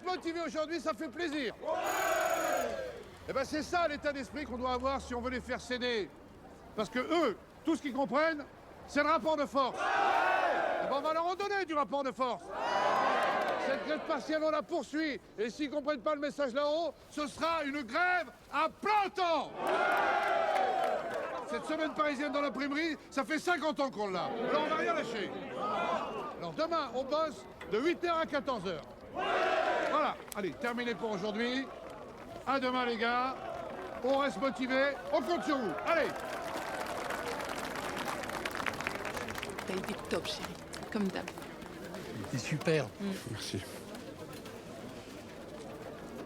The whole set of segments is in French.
Motivés aujourd'hui, ça fait plaisir. Et ben c'est ça l'état d'esprit qu'on doit avoir si on veut les faire céder. Parce que eux, tout ce qu'ils comprennent, c'est le rapport de force. Et ben on va leur en donner du rapport de force. Cette grève partielle, on la poursuit. Et s'ils comprennent pas le message là-haut, ce sera une grève à plein temps. Cette semaine parisienne dans l'imprimerie, ça fait 50 ans qu'on l'a. Alors on va rien lâcher. Alors demain, on bosse de 8h à 14h. Voilà, allez, terminé pour aujourd'hui. À demain, les gars. On reste motivés. On compte sur vous. Allez. T'as été top, chérie. Comme d'hab. T'es super. Merci.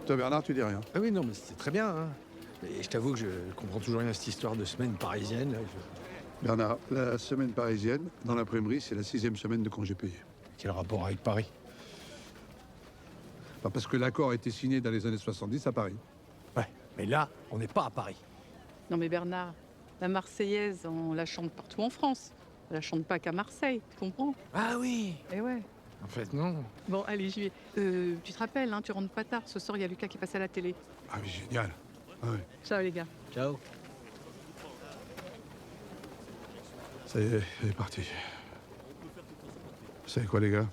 Toi, Bernard, tu dis rien. Ah oui, non, mais c'était très bien. Hein. Et je t'avoue que je comprends toujours rien à cette histoire de semaine parisienne. Là, Bernard, la semaine parisienne, dans l'imprimerie, c'est la 6e semaine de congé payé. Quel rapport avec Paris? Parce que l'accord a été signé dans les années 70 à Paris. Ouais, mais là, on n'est pas à Paris. Non mais Bernard, la Marseillaise, on la chante partout en France. On la chante pas qu'à Marseille, tu comprends? Ah oui. Eh ouais. En fait, non. Bon, allez, j'y vais. Tu te rappelles, hein, tu rentres pas tard. Ce soir, il y a Lucas qui passe à la télé. Ah oui, génial. Ah ouais. Ciao les gars. Ciao. Ça y est, elle est partie. Vous savez quoi, les gars?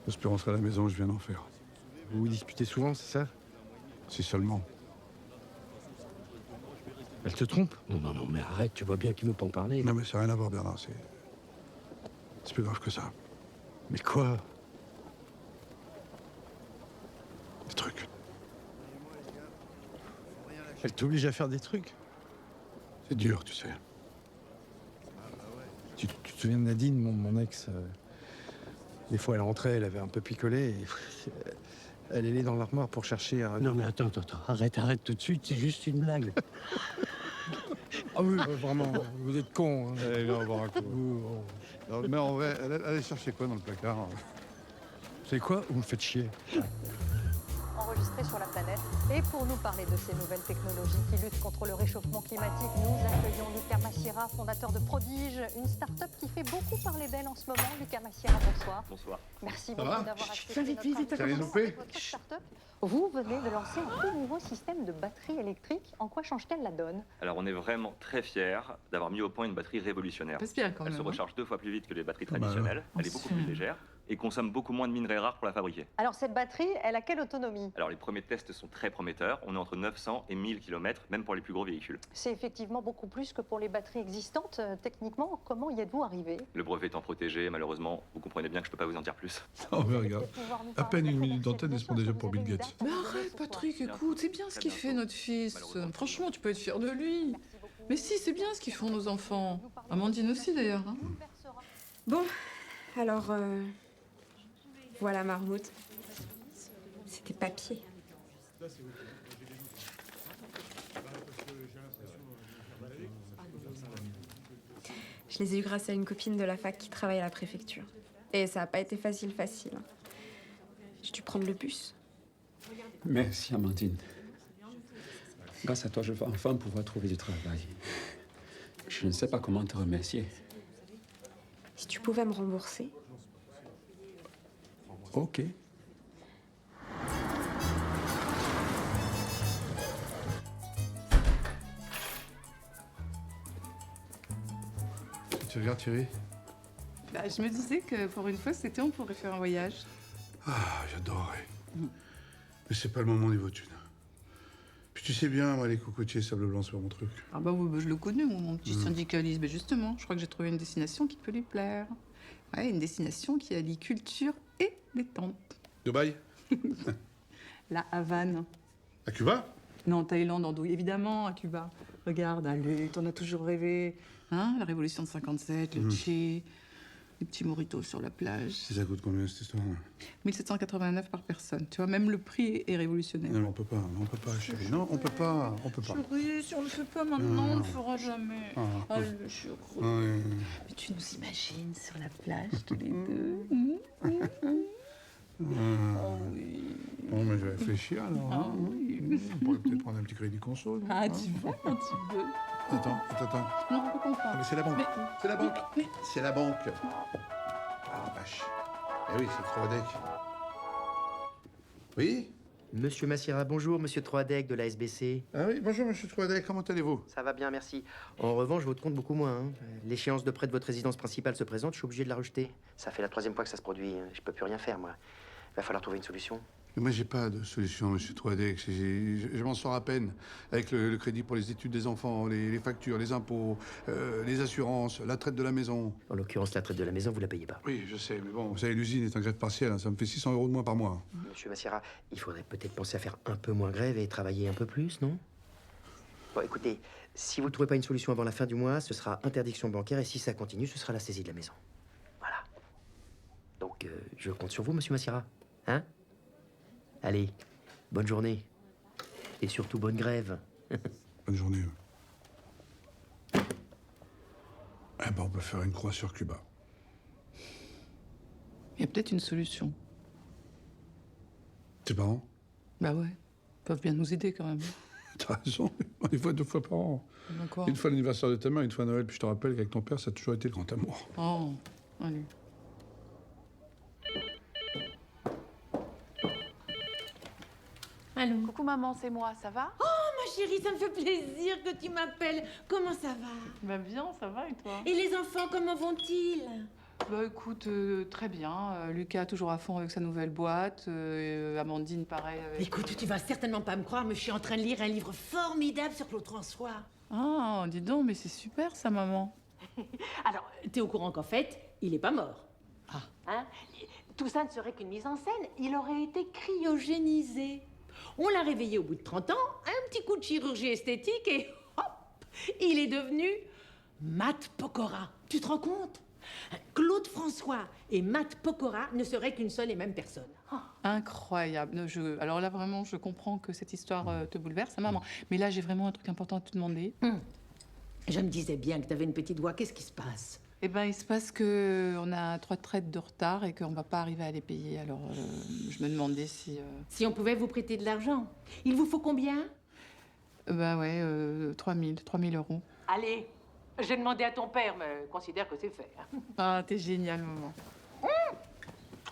J'ose plus rentrer à la maison, je viens d'en faire. Vous vous disputez souvent, c'est ça? Si seulement. Elle te trompe? Non, mais arrête, tu vois bien qu'il veut pas en parler. Non, mais ça n'a rien à voir, Bernard, c'est plus grave que ça. Mais quoi? Des trucs. Elle t'oblige à faire des trucs? C'est dur, tu sais. Tu te souviens de Nadine, mon ex des fois, elle rentrait, elle avait un peu picolé. Et elle allait dans l'armoire pour chercher un... Non, mais attends, arrête tout de suite, c'est juste une blague. Ah oui, vraiment, vous êtes con. Hein. Allez, viens, on va voir un coup. Non, mais en vrai, allez chercher quoi dans le placard? Vous savez quoi? Vous me faites chier. Enregistré sur la planète. Et pour nous parler de ces nouvelles technologies qui luttent contre le réchauffement climatique, nous accueillons Lucas Massira, fondateur de Prodige, une start-up qui fait beaucoup parler d'elle en ce moment. Lucas Massira, bonsoir. Bonsoir. Merci Ça beaucoup va d'avoir accepté Vite, notre vite, t'as rien invitation. loupé Votre start-up, vous venez de lancer un tout nouveau système de batterie électrique. En quoi change-t-elle la donne? Alors on est vraiment très fiers d'avoir mis au point une batterie révolutionnaire. Passe bien quand Elle même. se hein. recharge 2 fois plus vite que les batteries Pas mal, traditionnelles, ouais. elle est beaucoup plus légère et consomme beaucoup moins de minerais rares pour la fabriquer. Alors cette batterie, elle a quelle autonomie? Alors les premiers tests sont très prometteurs, on est entre 900 et 1000 km, même pour les plus gros véhicules. C'est effectivement beaucoup plus que pour les batteries existantes. Techniquement, comment y êtes-vous arrivé? Le brevet étant protégé, malheureusement, vous comprenez bien que je peux pas vous en dire plus. Non, mais regarde. Pouvoir nous À parler peine de une la minute d'antenne, ils se prend déjà pour Bill Gates. Mais arrête, Patrick, écoute, c'est bien ce qu'il fait, notre fils. Franchement, tu peux être fier de lui. Mais si, c'est bien ce qu'ils font, nos enfants. Amandine aussi, d'ailleurs. Hein. Bon, alors, voilà Marmout. C'était papier. Je les ai eus grâce à une copine de la fac qui travaille à la préfecture. Et ça n'a pas été facile. J'ai dû prendre le bus. Merci, Amandine. Grâce à toi, je vais enfin pouvoir trouver du travail. Je ne sais pas comment te remercier. Si tu pouvais me rembourser. Ok. Tu regardes, Thierry? Bah, je me disais que pour une fois, cet été, on pourrait faire un voyage. Ah, j'adorerais. Mais c'est pas le moment niveau thune. Puis Tu sais bien, moi, les cocotiers sable blanc, c'est pas mon truc. Ah bah oui, bah, je le connais, mon petit syndicaliste. Mais justement, je crois que j'ai trouvé une destination qui peut lui plaire. Ouais, une destination qui allie culture et détente. Dubaï? La Havane. À Cuba? Non, en Thaïlande, andouille, évidemment, à Cuba. Regarde, allez, t'en as toujours rêvé. Hein, la révolution de 57, le Che, les petits mojitos sur la plage. Et ça coûte combien, cette histoire? 1789 par personne. Tu vois, même le prix est révolutionnaire. Non, mais on peut pas, chérie. Non, on peut pas. Chérie, si on le fait pas maintenant, on le fera jamais. Ah. Allez, chérie. Ouais. Mais tu nous imagines sur la plage, tous les deux. Oh oui. Bon, mais je vais réfléchir, alors. Ah hein. oui. On pourrait peut-être prendre un petit crédit conso. non? Ah, tu veux, un petit peu. Attends. Non, on peut Ah, pas. mais c'est la banque. Mais- C'est la banque. mais- C'est la banque. Ah, vache. Eh oui, c'est Troadec. Oui? Monsieur Massira, bonjour, monsieur Troadec de la SBC. Ah oui, bonjour, monsieur Troadec, comment allez-vous? Ça va bien, merci. En revanche, votre compte beaucoup moins. Hein. L'échéance de prêt de votre résidence principale se présente, je suis obligé de la rejeter. Ça fait la 3e fois que ça se produit. Je peux plus rien faire, moi. Il va falloir trouver une solution. Mais moi, j'ai pas de solution, monsieur Troadec. Je m'en sors à peine avec le crédit pour les études des enfants, les factures, les impôts, les assurances, la traite de la maison. En l'occurrence, la traite de la maison, vous la payez pas. Oui, je sais, mais bon, vous savez, l'usine est en grève partielle, hein, ça me fait 600 € de moins par mois. Monsieur Massira, il faudrait peut-être penser à faire un peu moins grève et travailler un peu plus, non? Bon, écoutez, si vous ne trouvez pas une solution avant la fin du mois, ce sera interdiction bancaire et si ça continue, ce sera la saisie de la maison. Voilà. Donc, je compte sur vous, monsieur Massira. Hein? Allez, bonne journée. Et surtout, bonne grève. Bonne journée. Eh ben, on peut faire une croix sur Cuba. Il y a peut-être une solution. Tes parents? Bah ouais. Ils peuvent bien nous aider quand même. T'as raison, une fois, 2 fois par an. D'accord. Une fois l'anniversaire de ta mère, une fois Noël, puis je te rappelle qu'avec ton père, ça a toujours été le grand amour. Oh, allez. Allô? Coucou maman, c'est moi, ça va? Ma chérie, ça me fait plaisir que tu m'appelles. Comment ça va? Bah bien, ça va et toi? Et les enfants, comment vont-ils? Bah écoute, très bien. Lucas toujours à fond avec sa nouvelle boîte. Amandine, pareil. Avec... Écoute, tu vas certainement pas me croire, mais je suis en train de lire un livre formidable sur Claude François. Ah, dis donc, mais c'est super ça, maman. Alors, t'es au courant qu'en fait, il est pas mort. Ah. Hein? Tout ça ne serait qu'une mise en scène. Il aurait été cryogénisé. On l'a réveillé au bout de 30 ans, un petit coup de chirurgie esthétique et hop, il est devenu Matt Pokora. Tu te rends compte? Claude François et Matt Pokora ne seraient qu'une seule et même personne. Incroyable. Alors là, vraiment, je comprends que cette histoire te bouleverse, maman. Mais là, j'ai vraiment un truc important à te demander. Je me disais bien que tu avais une petite voix. Qu'est-ce qui se passe? Eh ben, il se passe qu'on a 3 traites de retard et qu'on va pas arriver à les payer. Alors, je me demandais si... Si on pouvait vous prêter de l'argent. Il vous faut combien? Bah ouais, 3 000 euros. Allez, j'ai demandé à ton père, mais considère que c'est fait. Ah, t'es génial, maman.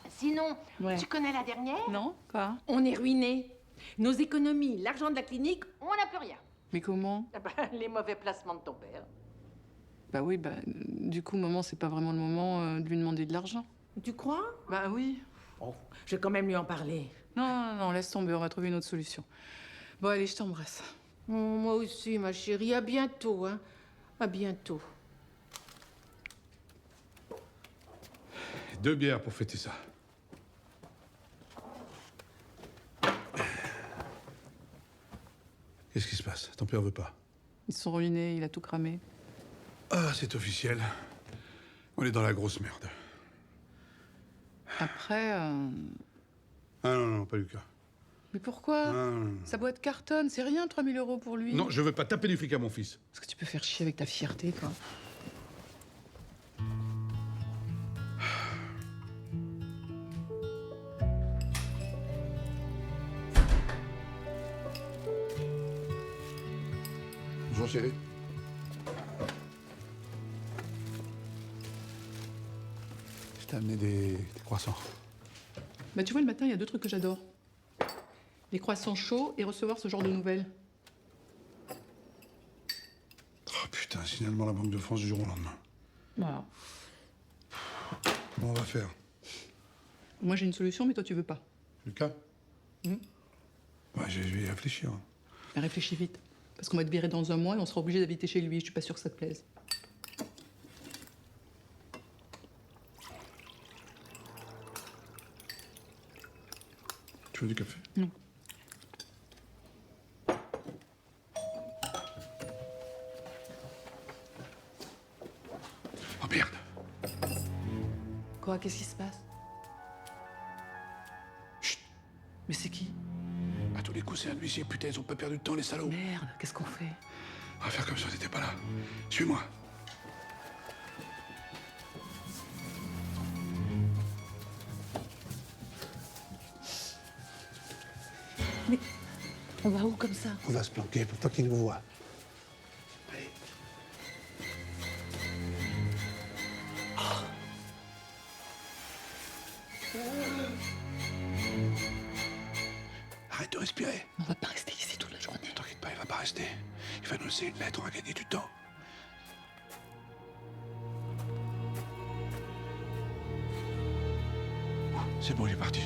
Sinon, Ouais. tu connais la dernière? Non? Quoi? On est ruinés. Nos économies, l'argent de la clinique, on n'a plus rien. Mais comment? Eh ben, les mauvais placements de ton père. Bah oui, bah du coup, maman, c'est pas vraiment le moment de lui demander de l'argent. Tu crois? Bah oui. Oh, je vais quand même lui en parler. Non, laisse tomber, on va trouver une autre solution. Bon, allez, je t'embrasse. Oh, moi aussi, ma chérie. À bientôt, hein. À bientôt. 2 bières pour fêter ça. Qu'est-ce qui se passe? Ton père veut pas? Ils se sont ruinés, il a tout cramé. Ah, c'est officiel. On est dans la grosse merde. Après... Ah non, pas Lucas. Mais pourquoi? Non. Sa boîte cartonne, c'est rien, 3 000 euros pour lui. Non, je veux pas taper du flic à mon fils. Est-ce que tu peux faire chier avec ta fierté, toi? Bonjour, chérie. Je t'ai amené des croissants. Bah tu vois, le matin, il y a 2 trucs que j'adore. Les croissants chauds et recevoir ce genre de nouvelles. Oh putain, signalement la Banque de France du jour au lendemain. Voilà. Comment on va faire? Moi, j'ai une solution, mais toi, tu veux pas. Lucas? Ouais, je vais y réfléchir. Mais réfléchis vite. Parce qu'on va te virer dans un mois et on sera obligé d'habiter chez lui. Je suis pas sûre que ça te plaise. Tu veux du café? Non. Oh merde! Quoi? Qu'est-ce qui se passe? Chut! Mais c'est qui? À tous les coups, c'est un huissier. Putain, ils ont pas perdu de temps, les salauds. Merde, qu'est-ce qu'on fait? On va faire comme si on n'était pas là. Suis-moi. Mais on va où comme ça? On va se planquer pour pas qu'ils nous voient. Allez. Arrête de respirer. On va pas rester ici toute la journée. T'inquiète pas, il va pas rester. Il va nous laisser une lettre, on va gagner du temps. C'est bon, il est parti.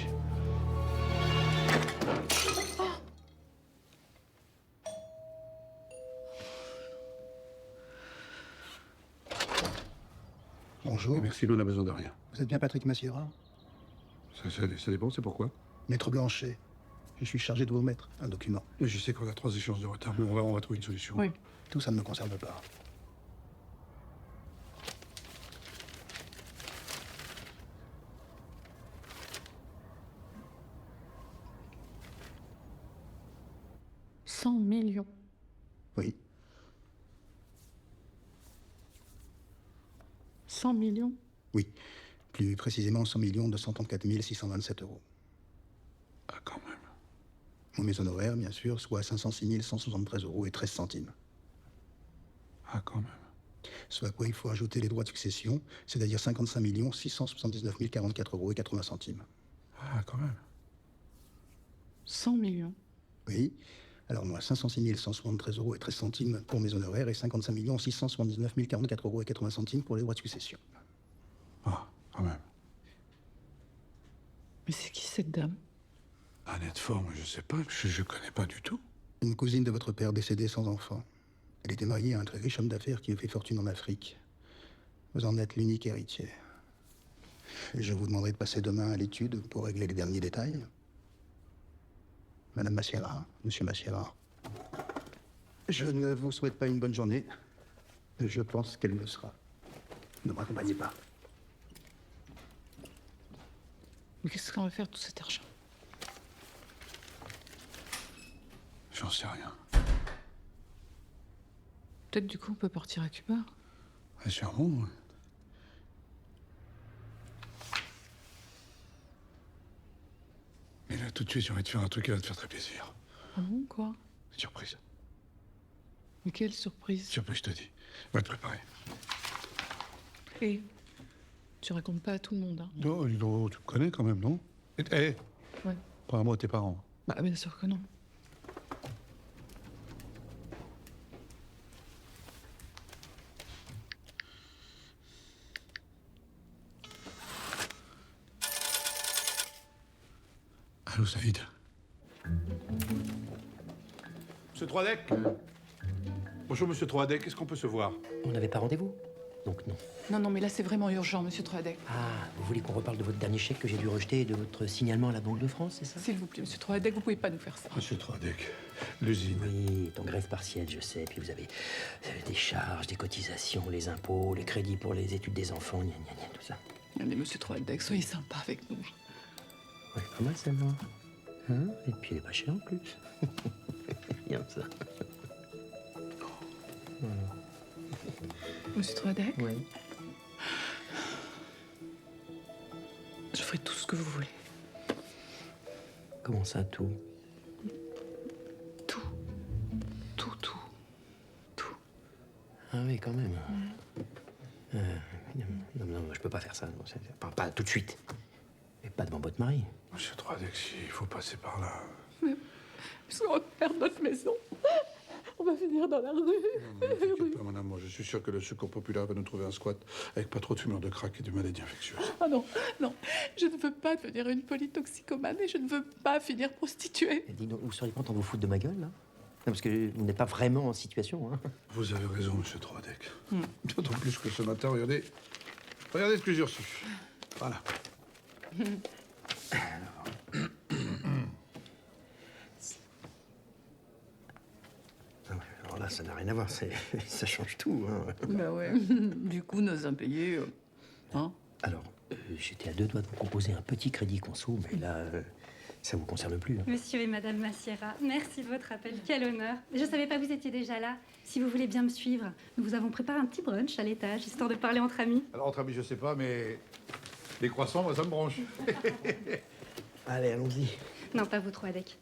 Bonjour. Merci, nous on a besoin de rien. Vous êtes bien Patrick Massiera? Ça dépend, c'est pourquoi? Maître Blanchet. Je suis chargé de vous mettre un document. Mais je sais qu'on a 3 échéances de retard, mais on va trouver une solution. Oui. Tout ça ne me concerne pas. « 100 millions. Oui. 100 millions? Oui. Plus précisément 100 234 627 euros. Ah, quand même. Mes honoraires, bien sûr, soit 506 173 euros et 13 centimes. Ah, quand même. Soit à quoi il faut ajouter les droits de succession, c'est-à-dire 55 679 044 euros et 80 centimes. Ah, quand même. 100 millions. Oui. Alors moi, 506 173 euros et 13 centimes pour mes honoraires et 55 679 044 euros et 80 centimes pour les droits de succession. Ah, quand même. Mais c'est qui cette dame? Annette Forme, je sais pas, je connais pas du tout. Une cousine de votre père décédée sans enfant. Elle était mariée à un très riche homme d'affaires qui a fait fortune en Afrique. Vous en êtes l'unique héritier. Je vous demanderai de passer demain à l'étude pour régler les derniers détails. Madame Massiera, Monsieur Massiera, je ne vous souhaite pas une bonne journée. Je pense qu'elle le sera. Ne m'accompagnez pas. Mais qu'est-ce qu'on va faire de tout cet argent? J'en sais rien. Peut-être du coup on peut partir à Cuba. Ah, sûrement, ouais. Mais là, tout de suite, j'ai envie de faire un truc qui va te faire très plaisir. Ah bon, quoi? Une surprise. Mais quelle surprise? Surprise, je te dis. Va te préparer. Et tu racontes pas à tout le monde, hein? Non, non, tu me connais quand même, non? Eh, Ouais. pas à moi, tes parents. Bah bien sûr que non. Allô, Saïd. Monsieur Troadec. Bonjour, monsieur Troadec. Est-ce qu'on peut se voir? On n'avait pas rendez-vous? Donc non. Non, mais là c'est vraiment urgent, monsieur Troadec. Ah, vous voulez qu'on reparle de votre dernier chèque que j'ai dû rejeter et de votre signalement à la Banque de France, c'est ça? S'il vous plaît, monsieur Troadec, vous pouvez pas nous faire ça. Monsieur Troadec, l'usine. Oui, ton grève partielle, je sais. Puis vous avez des charges, des cotisations, les impôts, les crédits pour les études des enfants, gna gna gna, tout ça. Allez, monsieur Troadec, soyez sympa avec nous. Ouais, pas mal celle-là. Hein? Et puis elle est pas chère en plus. Rien que ça. Voilà. Monsieur Troadec, Oui. je ferai tout ce que vous voulez. Comment ça, tout? Tout. Ah oui, quand même. Non, je peux pas faire ça. Non, pas tout de suite. Et pas devant votre mari. Monsieur Troadec, il faut passer par là. Puisqu'on va perdre notre maison, on va finir dans la rue. Non, ne t'inquiète pas, mon amour. Je suis sûr que le Secours populaire va nous trouver un squat avec pas trop de fumeurs de crack et de maladies infectieuses. Ah non, je ne veux pas devenir une polytoxicomane et je ne veux pas finir prostituée. Dis donc, vous seriez content de vous foutre de ma gueule, là? parce que vous n'êtes pas vraiment en situation. Hein. Vous avez raison, monsieur Troadec. D'autant plus que ce matin, regardez ce que j'ai reçu. Voilà. Alors là, ça n'a rien à voir, ça change tout. Hein. Bah ouais. Du coup, nos impayés. Hein? Alors, j'étais à deux doigts de vous proposer un petit crédit conso, mais là, ça vous concerne plus. Hein. Monsieur et Madame Massiera, merci de votre appel. Quel honneur. Je ne savais pas que vous étiez déjà là. Si vous voulez bien me suivre, nous vous avons préparé un petit brunch à l'étage, histoire de parler entre amis. Alors, entre amis, je sais pas, mais les croissants, moi, ça me branche. Allez, allons-y. Non, pas vous trois, Adec.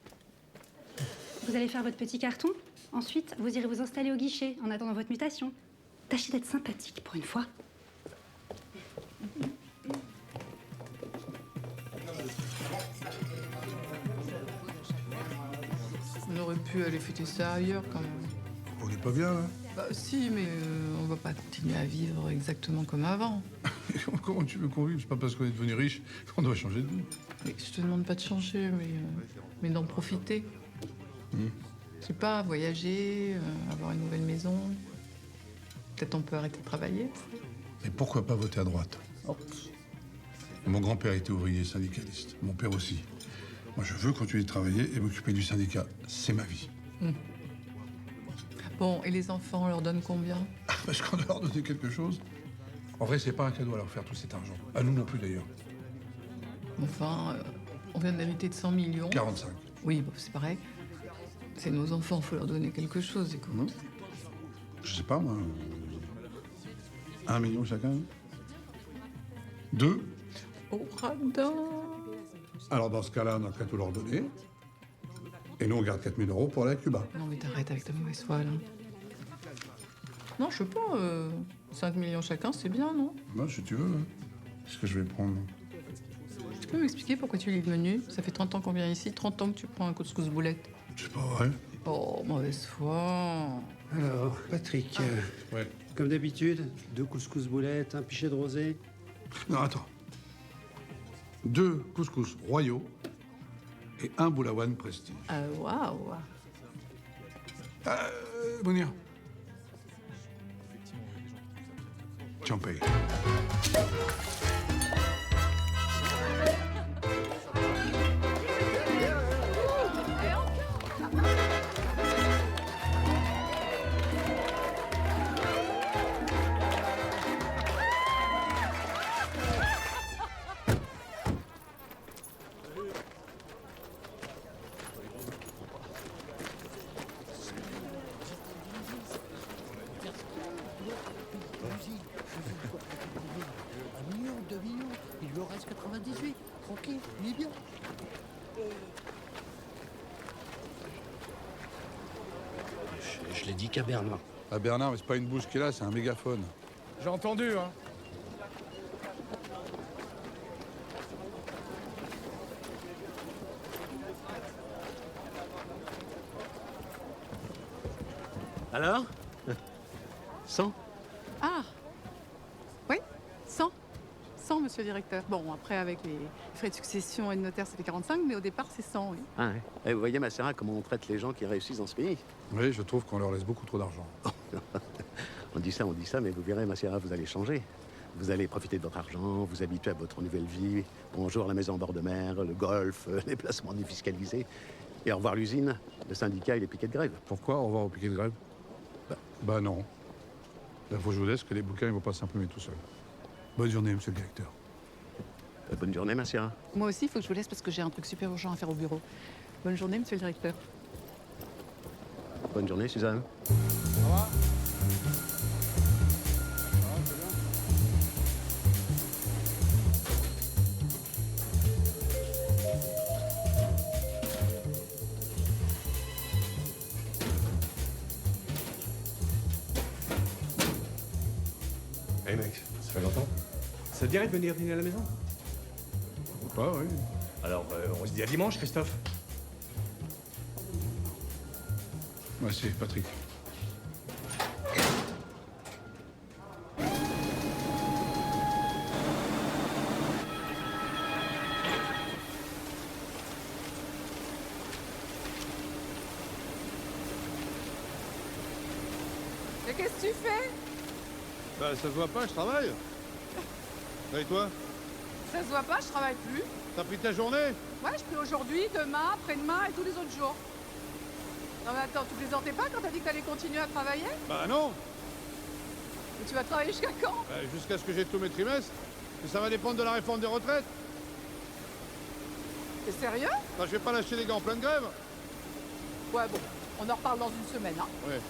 Vous allez faire votre petit carton. Ensuite, vous irez vous installer au guichet en attendant votre mutation. Tâchez d'être sympathique pour une fois. On aurait pu aller fêter ça ailleurs quand même. On n'est pas bien, là. Bah si, mais on va pas continuer à vivre exactement comme avant. Comment tu veux qu'on vive? C'est pas parce qu'on est devenu riche qu'on doit changer de vie. Mais je te demande pas de changer, mais d'en profiter. Je sais pas, voyager, avoir une nouvelle maison. Peut-être on peut arrêter de travailler. Et pourquoi pas voter à droite? Oh. Mon grand-père était ouvrier syndicaliste. Mon père aussi. Moi, je veux continuer de travailler et m'occuper du syndicat. C'est ma vie. Bon, et les enfants, on leur donne combien? Parce qu'on doit leur donner quelque chose. En vrai, c'est pas un cadeau à leur faire tout cet argent. À nous non plus, d'ailleurs. Enfin, on vient d'hériter de 100 millions. 45. Oui, bon, c'est pareil. C'est nos enfants, faut leur donner quelque chose, écoute. Non. Je sais pas, moi. 1 million chacun? 2? Oh, radin. Alors, dans ce cas-là, on n'a qu'à tout leur donner. Et nous, on garde 4 000 € pour aller à Cuba. Non, mais t'arrêtes avec ta mauvaise foi, là. Non, je sais pas, 5 millions chacun, c'est bien, non? Moi, si tu veux. Hein. Qu'est-ce que je vais prendre? Tu peux m'expliquer pourquoi tu lis le menu? Ça fait 30 ans qu'on vient ici, 30 ans que tu prends un couscous boulette. C'est pas vrai. Oh, mauvaise foi. Alors, Patrick, Ouais. comme d'habitude, 2 couscous boulettes, un pichet de rosé. Non, attends. 2 couscous royaux et 1 boulawan prestige. Waouh. Mounir. Tu en payes. Tranquille, il est bien. Je l'ai dit qu'à Bernard. À Bernard, mais c'est pas une bouche qui est là, c'est un mégaphone. J'ai entendu, hein. Alors 100? Ah. Oui, 100. 100, monsieur le directeur. Bon, après, avec les frais de succession et de notaire, ça fait 45, mais au départ, c'est 100, oui. Ah ouais. Et vous voyez, Massera, comment on traite les gens qui réussissent dans ce pays. Oui, je trouve qu'on leur laisse beaucoup trop d'argent. On dit ça, mais vous verrez, Massera, vous allez changer. Vous allez profiter de votre argent, vous habituer à votre nouvelle vie. Bonjour, la maison en bord de mer, le golf, les placements défiscalisés. Et au revoir l'usine, le syndicat et les piquets de grève. Pourquoi au revoir au piquet de grève? Bah non. Là, faut que je vous laisse, que les bouquins, ils vont pas s'imprimer tout seuls. Bonne journée, monsieur le directeur. Bonne journée, Massera. Moi aussi, il faut que je vous laisse parce que j'ai un truc super urgent à faire au bureau. Bonne journée, monsieur le directeur. Bonne journée, Suzanne. Au revoir. Hey mec, ça fait longtemps. Ça te dirait de venir dîner à la maison? Pourquoi pas, oui. Alors, on se dit à dimanche, Christophe. Ouais, c'est Patrick. Mais qu'est-ce que tu fais? Bah, ça se voit pas, je travaille. Et toi? Ça se voit pas, je travaille plus. T'as pris ta journée? Ouais, je prie aujourd'hui, demain, après-demain et tous les autres jours. Non mais attends, tu plaisantais pas quand t'as dit que t'allais continuer à travailler? Bah non. Mais tu vas travailler jusqu'à quand? Bah, jusqu'à ce que j'ai tous mes trimestres. Et ça va dépendre de la réforme des retraites. T'es sérieux? Bah, je vais pas lâcher les gars en pleine grève. Ouais, bon, on en reparle dans une semaine, hein. Ouais.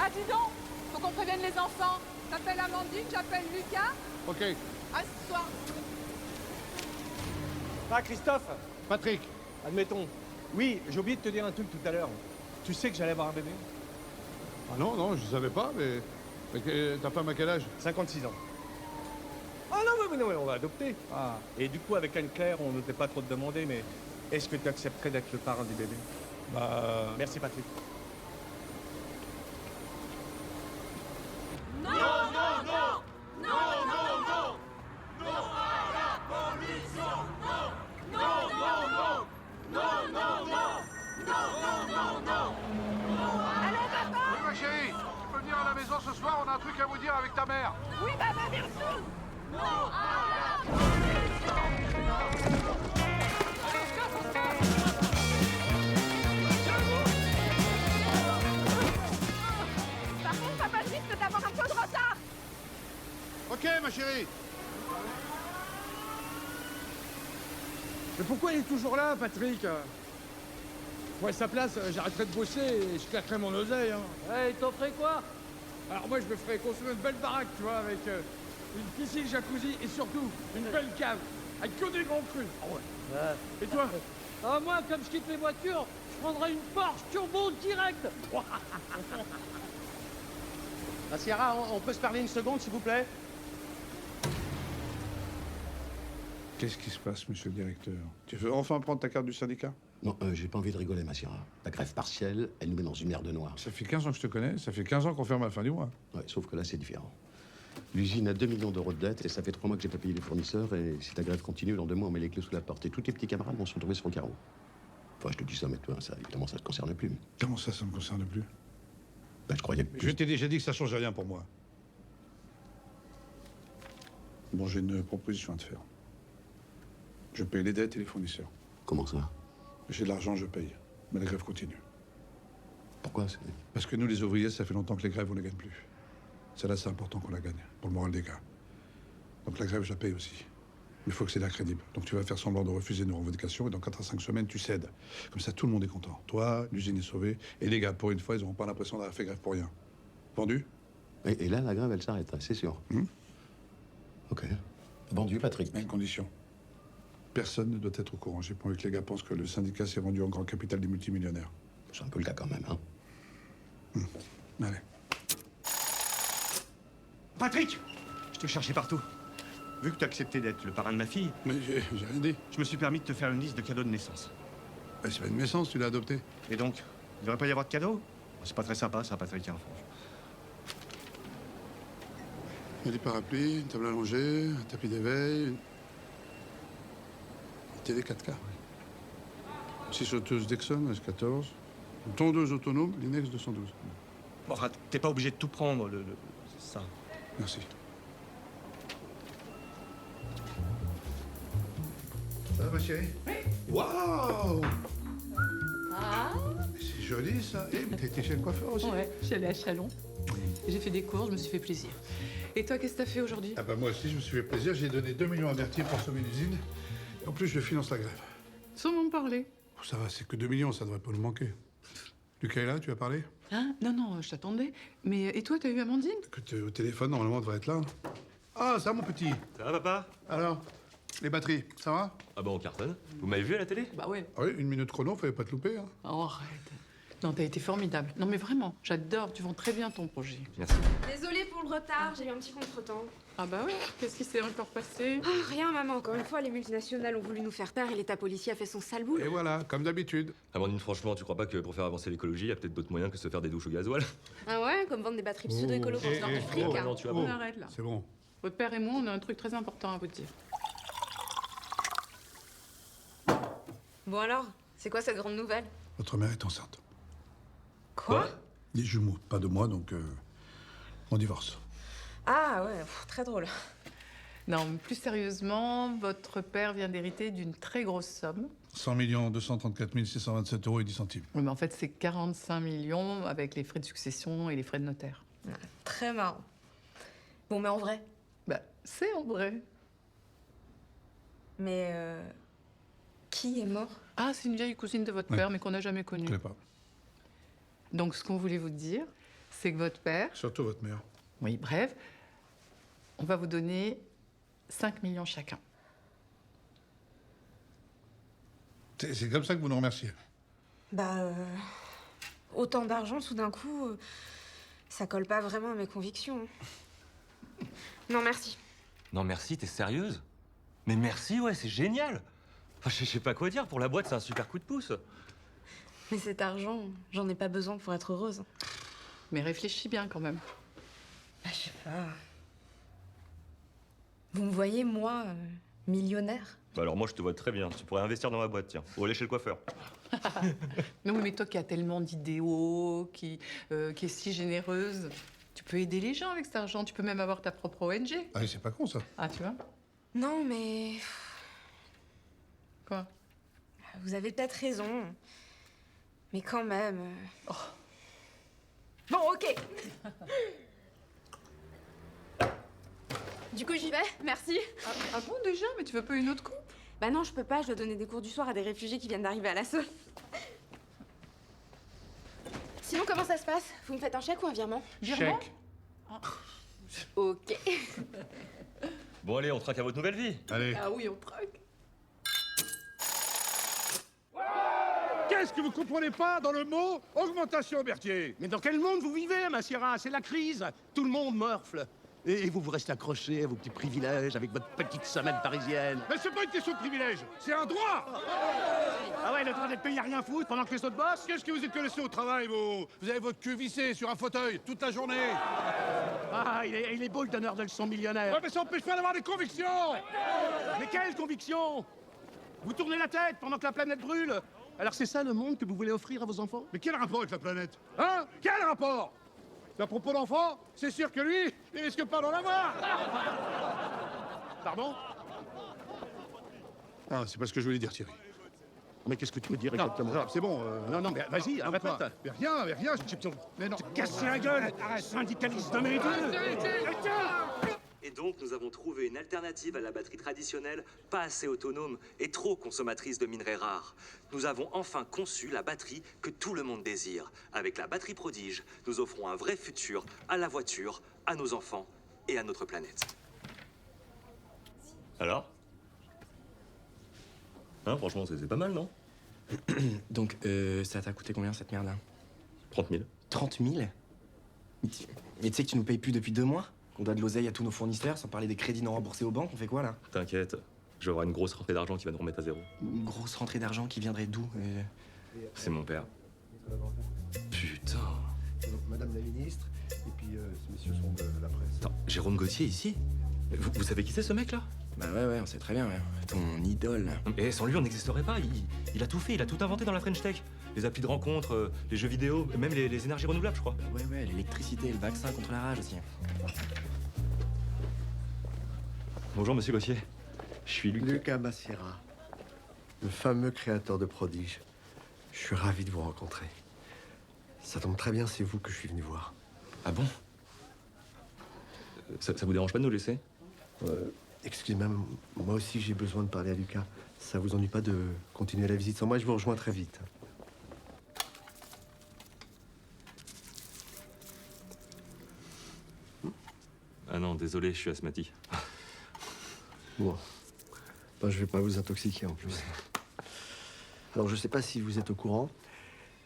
Ah, dis donc, faut qu'on prévienne les enfants. T'appelles Amandine, j'appelle Lucas. Ok. À ce soir. Ah, Christophe! Patrick. Admettons. Oui, j'ai oublié de te dire un truc tout à l'heure. Tu sais que j'allais avoir un bébé? Ah non, non, je savais pas, mais ta femme à quel âge? 56 ans. Ah non, mais on va adopter. Ah. Et du coup, avec Anne-Claire, on n'osait pas trop te demander, mais est-ce que tu accepterais d'être le parrain du bébé? Bah... Merci, Patrick. Non, non, non! Non, non, non! Non à la pollution! Non! Non, non, non! Non, non, non! Non, non, non, non! Allô, papa? Oui, ma chérie, tu peux venir à la maison ce soir, on a un truc à vous dire avec ta mère. Oui, papa, bien sûr! Non à la pollution! Par contre, papa, je risque d'avoir un peu de retard! Ok, ma chérie. Mais pourquoi il est toujours là, Patrick? Moi, à sa place, j'arrêterais de bosser et je claquerais mon oseille. Hein. Ouais, il t'en ferait quoi? Alors moi, je me ferais construire une belle baraque, tu vois, avec une piscine jacuzzi et surtout une belle cave, avec que des grands crus. Ah ouais. Et toi? Ah, moi, comme je quitte les voitures, je prendrais une Porsche turbo direct. Ah, Sierra, on peut se parler une seconde, s'il vous plaît? Qu'est-ce qui se passe, monsieur le directeur? Tu veux enfin prendre ta carte du syndicat? Non, j'ai pas envie de rigoler, ma Sierra. La grève partielle, elle nous met dans une mer de noir. Ça fait 15 ans que je te connais, ça fait 15 ans qu'on ferme à la fin du mois. Ouais, sauf que là, c'est différent. L'usine a 2 millions d'euros de dette et ça fait 3 mois que j'ai pas payé les fournisseurs. Et si ta grève continue, dans 2 mois, on met les clés sous la porte. Et tous tes petits camarades vont se retrouver sur le carreau. Enfin, je te dis ça, mais toi, ça, évidemment, ça te concerne plus. Comment ça me concerne plus? Ben, je croyais que... Je t'ai déjà dit que ça change rien pour moi. Bon, j'ai une proposition à te faire. Je paye les dettes et les fournisseurs. Comment ça? J'ai de l'argent, je paye. Mais la grève continue. Pourquoi? Parce que nous, les ouvriers, ça fait longtemps que les grèves, on ne les gagne plus. Celle-là, c'est important qu'on la gagne, pour le moral des gars. Donc la grève, je la paye aussi. Mais il faut que c'est là crédible. Donc tu vas faire semblant de refuser nos revendications et dans 4 à 5 semaines, tu cèdes. Comme ça, tout le monde est content. Toi, l'usine est sauvée. Et les gars, pour une fois, ils n'auront pas l'impression d'avoir fait grève pour rien. Vendu? Et là, la grève, elle s'arrête, c'est sûr. Ok. Vendu, Patrick. Mais une condition. Personne ne doit être au courant. J'ai pas envie que les gars pensent que le syndicat s'est vendu en grand capital des multimillionnaires. C'est un peu le cas quand même, hein. Allez. Patrick! Je te cherchais partout. Vu que tu as accepté d'être le parrain de ma fille... Mais j'ai rien dit. Je me suis permis de te faire une liste de cadeaux de naissance. Bah, c'est pas une naissance, tu l'as adopté. Et donc, il devrait pas y avoir de cadeaux? C'est pas très sympa, ça, Patrick, hein, franchement. Il y a des parapluies, une table à longer, un tapis d'éveil, une télé 4K. 6 sauteuses Dexon, S14, une tondeuse autonome, l'Inex 212. Bon, enfin, t'es pas obligé de tout prendre, ça. Merci. Ça va, ma chérie? Oui. Waouh! Ah! C'est joli, ça. Eh, mais t'as été chez le coiffeur aussi? Ouais, je suis allée à Chalon. J'ai fait des courses, je me suis fait plaisir. Et toi, qu'est-ce que t'as fait aujourd'hui? Ah bah moi aussi, je me suis fait plaisir. J'ai donné 2 millions à Berthier pour sauver l'usine. Et en plus, je finance la grève. Sans m'en parler. Oh, ça va, c'est que 2 millions, ça devrait pas nous manquer. Lucas est là, tu as parlé? Hein? Non, je t'attendais. Mais et toi, t'as eu Amandine? Écoute, au téléphone, normalement, elle devrait être là. Ah, ça, mon petit. Ça va, papa? Alors, les batteries, ça va? Ah bah on cartonne. Vous m'avez vu à la télé? Bah ouais. Ah oui, 1 minute chrono, fallait pas te louper. Hein. Oh, arrête. Non, t'as été formidable. Non, mais vraiment, j'adore. Tu vends très bien ton projet. Merci. Désolée pour le retard, j'ai eu un petit contretemps. Ah bah ouais, qu'est-ce qui s'est encore passé? Ah, rien, maman. Encore une fois, les multinationales ont voulu nous faire taire et l'État policier a fait son sale boulot. Et voilà, comme d'habitude. Amandine, franchement, tu crois pas que pour faire avancer l'écologie, il y a peut-être d'autres moyens que se faire des douches au gasoil? Ah ouais, comme vendre des batteries pseudo-écolo pour se faire du fric. oh, hein. non, tu vas On pas. arrête là. C'est bon. Votre père et moi, on a un truc très important à vous dire. Bon alors, c'est quoi cette grande nouvelle? Votre mère est enceinte. Quoi? Des jumeaux, pas de moi, donc on divorce. Ah ouais, très drôle. Non, mais plus sérieusement, votre père vient d'hériter d'une très grosse somme. 100 234 627 € et 10 centimes. Oui, mais en fait, c'est 45 millions avec les frais de succession et les frais de notaire. Très marrant. Bon, mais en vrai. Bah, c'est en vrai. Mais qui est mort? Ah, c'est une vieille cousine de votre père, mais qu'on n'a jamais connue. Je ne connais pas. Donc, ce qu'on voulait vous dire, c'est que votre père... Surtout votre mère. Oui, bref, on va vous donner 5 millions chacun. C'est comme ça que vous nous remerciez. Bah, autant d'argent tout d'un coup, ça colle pas vraiment à mes convictions. Non, merci. Non, merci, t'es sérieuse? Mais merci, ouais, c'est génial. Enfin, je sais pas quoi dire, pour la boîte, c'est un super coup de pouce. Mais cet argent, j'en ai pas besoin pour être heureuse. Mais réfléchis bien quand même. Bah, je sais pas. Vous me voyez, moi, millionnaire? Bah alors moi, je te vois très bien. Tu pourrais investir dans ma boîte, tiens. Ou aller chez le coiffeur. Mais oui, mais toi qui as tellement d'idéaux, qui est si généreuse, tu peux aider les gens avec cet argent. Tu peux même avoir ta propre ONG. Ah, c'est pas con, ça. Ah, tu vois? Non, mais... Quoi? Vous avez peut-être raison. Mais quand même... Oh. Bon, ok. Du coup, j'y vais, merci. Ah bon, déjà? Mais tu veux pas une autre coupe? Bah non, je peux pas, je dois donner des cours du soir à des réfugiés qui viennent d'arriver à l'assaut. Sinon, comment ça se passe? Vous me faites un chèque ou un virement? Virement? Chèque. Ok. Bon, allez, on traque à votre nouvelle vie. Allez. Ah oui, on traque. Qu'est-ce que vous comprenez pas dans le mot augmentation, Berthier? Mais dans quel monde vous vivez, Massiera? C'est la crise. Tout le monde morfle. Et vous restez accrochés à vos petits privilèges avec votre petite semaine parisienne. Mais c'est pas une question de privilège, c'est un droit! Ah ouais, le droit d'être payé à rien foutre pendant que les autres bossent? Qu'est-ce que vous êtes connaissez au travail, vous? Vous avez votre queue vissée sur un fauteuil toute la journée. Ah, il est beau le donneur de leçons millionnaire. Ouais, mais ça empêche pas d'avoir des convictions! Mais quelle conviction? Vous tournez la tête pendant que la planète brûle. Alors c'est ça le monde que vous voulez offrir à vos enfants? Mais quel rapport avec la planète? Hein? Quel rapport? À propos d'enfant, c'est sûr que lui, il risque pas d'en avoir! Pardon? Ah, c'est pas ce que je voulais dire, Thierry. Mais qu'est-ce que tu veux dire exactement? C'est bon. Non, mais vas-y, répète. Mais rien, mais non. Casser la gueule, syndicaliste de mérite. Et donc, nous avons trouvé une alternative à la batterie traditionnelle, pas assez autonome et trop consommatrice de minerais rares. Nous avons enfin conçu la batterie que tout le monde désire. Avec la batterie prodige, nous offrons un vrai futur à la voiture, à nos enfants et à notre planète. Alors? Hein, franchement, c'est pas mal, non? Donc, ça t'a coûté combien cette merde-là? 30 000. 30 000? Mais tu sais que tu nous payes plus depuis 2 mois? On doit de l'oseille à tous nos fournisseurs, sans parler des crédits non remboursés aux banques, on fait quoi là? T'inquiète, je vais avoir une grosse rentrée d'argent qui va nous remettre à zéro. Une grosse rentrée d'argent qui viendrait d'où? C'est mon père. Putain. Donc, Madame la ministre, et puis ces messieurs sont de la presse. Attends, Jérôme Gauthier ici? Vous savez qui c'est ce mec là? Bah ouais, on sait très bien, ouais. Ton idole. Et sans lui, on n'existerait pas. Il a tout fait, il a tout inventé dans la French Tech. Les applis de rencontre, les jeux vidéo, même les énergies renouvelables, je crois. Ouais, l'électricité et le vaccin contre la rage aussi. Bonjour, monsieur Gauthier. Je suis Lucas Massiera, le fameux créateur de Prodige. Je suis ravi de vous rencontrer. Ça tombe très bien, c'est vous que je suis venu voir. Ah bon? Ça vous dérange pas de nous laisser? Excusez-moi, moi aussi j'ai besoin de parler à Lucas. Ça vous ennuie pas de continuer la visite sans moi? Je vous rejoins très vite. Ah non, désolé, je suis asthmatique. Bon, ben, je vais pas vous intoxiquer en plus. Alors je sais pas si vous êtes au courant,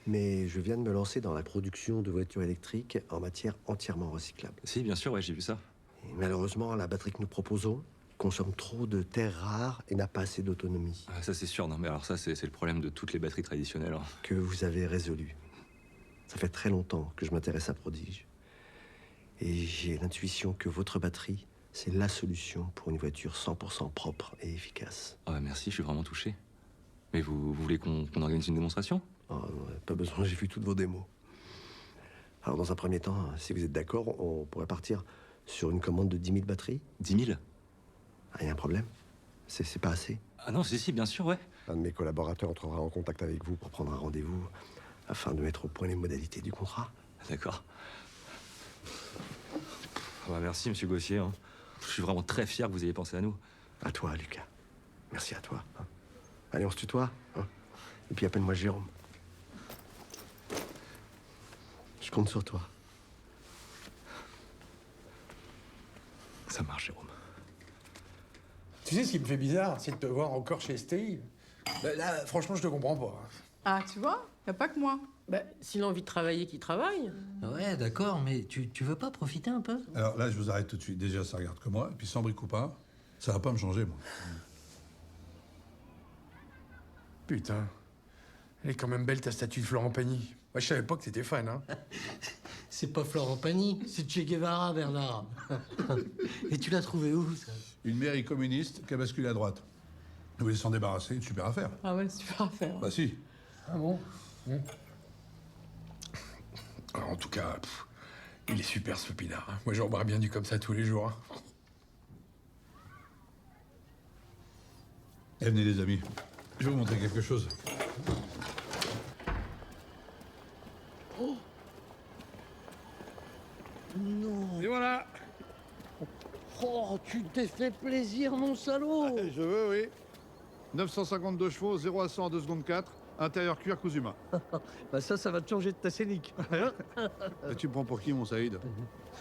mais je viens de me lancer dans la production de voitures électriques en matière entièrement recyclable. Si, bien sûr, ouais, j'ai vu ça. Et malheureusement, la batterie que nous proposons consomme trop de terres rares et n'a pas assez d'autonomie. Ah, ça c'est sûr, non mais alors ça c'est le problème de toutes les batteries traditionnelles. Hein. Que vous avez résolu. Ça fait très longtemps que je m'intéresse à Prodige. Et j'ai l'intuition que votre batterie, c'est la solution pour une voiture 100% propre et efficace. Ah merci, je suis vraiment touché. Mais vous voulez qu'on organise une démonstration? Oh, non, pas besoin, j'ai vu toutes vos démos. Alors, dans un premier temps, si vous êtes d'accord, on pourrait partir sur une commande de 10 000 batteries. 10 000? Ah, y a un problème? C'est pas assez? Ah non, si, bien sûr, ouais. Un de mes collaborateurs entrera en contact avec vous pour prendre un rendez-vous afin de mettre au point les modalités du contrat. D'accord. Ah bah, merci, monsieur Gossier. Hein. Je suis vraiment très fier que vous ayez pensé à nous. À toi, Lucas. Merci à toi. Hein. Allez, on se tutoie. Hein. Et puis appelle-moi Jérôme. Je compte sur toi. Ça marche, Jérôme. Tu sais, ce qui me fait bizarre, c'est de te voir encore chez STI. Là, franchement, je te comprends pas. Ah, tu vois, y a pas que moi. Bah, s'il a envie de travailler, qu'il travaille. Ouais, d'accord, mais tu veux pas profiter un peu? Alors là, je vous arrête tout de suite. Déjà, ça regarde que moi. Et puis sans bric ou pas, ça va pas me changer, moi. Putain. Elle est quand même belle, ta statue de Florent Pagny. Moi, je savais pas que t'étais fan, hein. C'est pas Florent Pagny, c'est Che Guevara, Bernard. Et tu l'as trouvé où, ça? Une mairie communiste qui a basculé à droite. Vous voulez s'en débarrasser, une super affaire. Ah ouais, super affaire. Bah si. Ah bon? Alors, en tout cas, il est super, ce pinard. Hein. Moi, j'en boirais bien du comme ça tous les jours. Hein. Eh, venez, les amis. Je vais vous montrer quelque chose. Oh non. Et voilà. Oh, tu t'es fait plaisir, mon salaud. Je veux, oui. 952 chevaux, 0 à 100 en 2 secondes 4. Intérieur cuir Kuzuma. Bah ça va te changer de ta scénique. Et tu me prends pour qui, mon Saïd?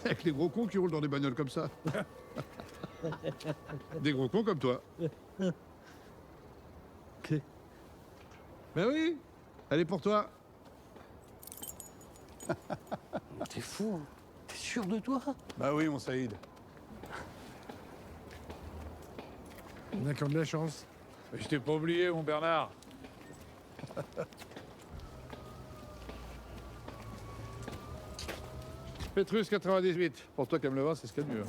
Avec les gros cons qui roulent dans des bagnoles comme ça. Des gros cons comme toi. Ok. Ben oui. Elle est pour toi. T'es fou. T'es sûr de toi? Bah oui, mon Saïd. On a quand même de la chance. Je t'ai pas oublié, mon Bernard. Pétrus 98. Pour toi qui aimes le vin, c'est ce qu'il y a de mieux.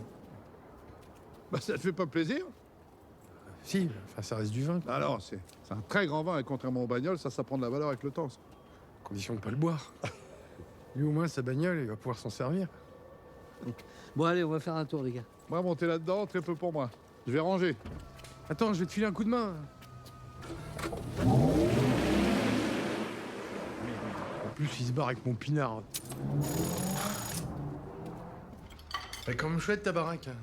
Bah ça te fait pas plaisir? Si, enfin, ça reste du vin. Ah non, c'est un très grand vin, et contrairement au bagnole, ça prend de la valeur avec le temps. Ça. Condition de pas le boire. Lui, au moins, sa bagnole, il va pouvoir s'en servir. Bon, allez, on va faire un tour, les gars. Moi, monter là-dedans, très peu pour moi. Je vais ranger. Attends, je vais te filer un coup de main. En plus, il se barre avec mon pinard. C'est quand même chouette, ta baraque. Hein.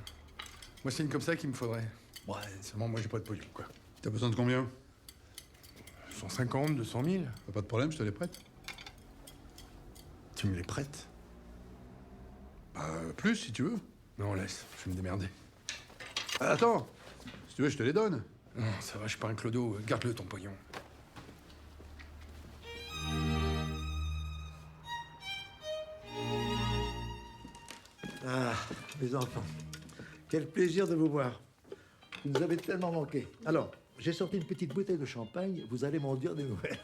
Moi, c'est une comme ça qu'il me faudrait. Ouais, seulement moi, j'ai pas de pognon, quoi. T'as besoin de combien? 150, 200 000. Pas de problème, je te les prête. Tu me les prêtes? Bah, plus, si tu veux. Non, laisse, je vais me démerder. Attends, si tu veux, je te les donne. Non, ça va, je suis pas un clodo. Garde-le, ton pognon. Ah, mes enfants, quel plaisir de vous voir. Vous nous avez tellement manqué. Alors, j'ai sorti une petite bouteille de champagne, vous allez m'en dire des nouvelles.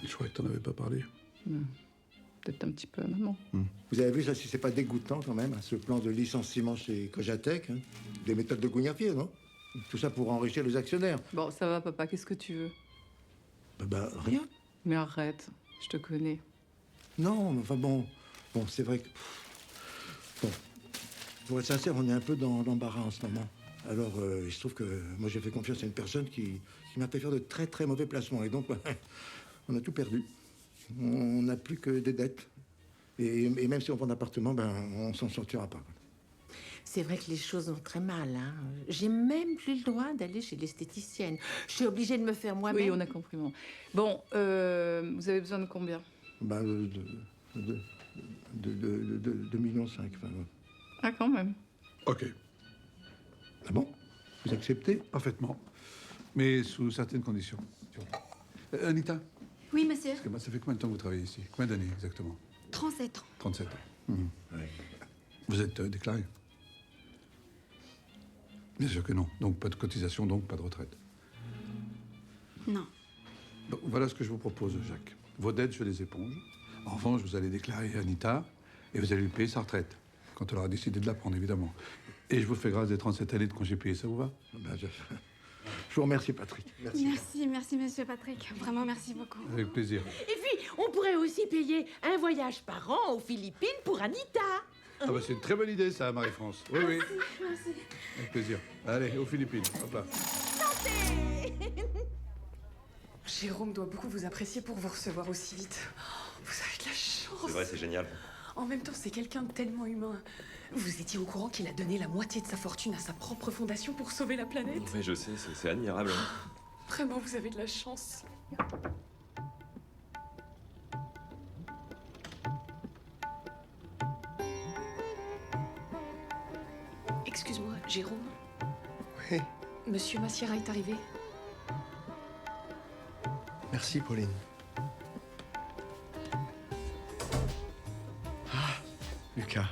Je croyais que t'en avais pas parlé. Peut-être un petit peu à maman. Vous avez vu ça, si c'est pas dégoûtant quand même, hein, ce plan de licenciement chez Kojatec, hein, des méthodes de Gougnafier, non? Tout ça pour enrichir les actionnaires. Bon, ça va, papa, qu'est-ce que tu veux? Rien. Mais arrête, je te connais. Non, mais enfin bon, c'est vrai que... Bon, pour être sincère, on est un peu dans l'embarras en ce moment. Alors, il se trouve que moi, j'ai fait confiance à une personne qui m'a fait faire de très, très mauvais placements. Et donc, on a tout perdu. On n'a plus que des dettes. Et même si on vend l'appartement, on s'en sortira pas. C'est vrai que les choses vont très mal. Hein. J'ai même plus le droit d'aller chez l'esthéticienne. Je suis obligée de me faire moi-même. Oui, on a compris, maman. Bon, vous avez besoin de combien? 2,5 millions. Enfin, Ah, quand même. Ok. Ah bon? Vous acceptez? Parfaitement. Mais sous certaines conditions. Anita? Oui, monsieur. Parce que ça fait combien de temps que vous travaillez ici? Combien d'années exactement? 37 ans. 37 ans. Vous êtes déclaré? Bien sûr que non. Donc pas de cotisation, donc pas de retraite. Non. Donc, voilà ce que je vous propose, Jacques. Vos dettes, je les éponge. En revanche, vous allez déclarer Anita et vous allez lui payer sa retraite. Quand elle aura décidé de la prendre, évidemment. Et je vous fais grâce des 37 années de congé payé, ça vous va? Je vous remercie, Patrick. Merci, monsieur Patrick. Vraiment, merci beaucoup. Avec plaisir. Et puis, on pourrait aussi payer un voyage par an aux Philippines pour Anita. Ah bah c'est une très bonne idée ça, Marie-France. Oui, oui. Merci. Avec plaisir. Allez, aux Philippines. Hop là. Jérôme doit beaucoup vous apprécier pour vous recevoir aussi vite. Oh, vous avez de la chance. C'est vrai, c'est génial. En même temps, c'est quelqu'un de tellement humain. Vous étiez au courant qu'il a donné la moitié de sa fortune à sa propre fondation pour sauver la planète? Oui, je sais, c'est admirable. Vraiment, vous avez de la chance. Excuse-moi, Jérôme. Oui. Monsieur Massiera est arrivé. Merci, Pauline. Ah, Lucas.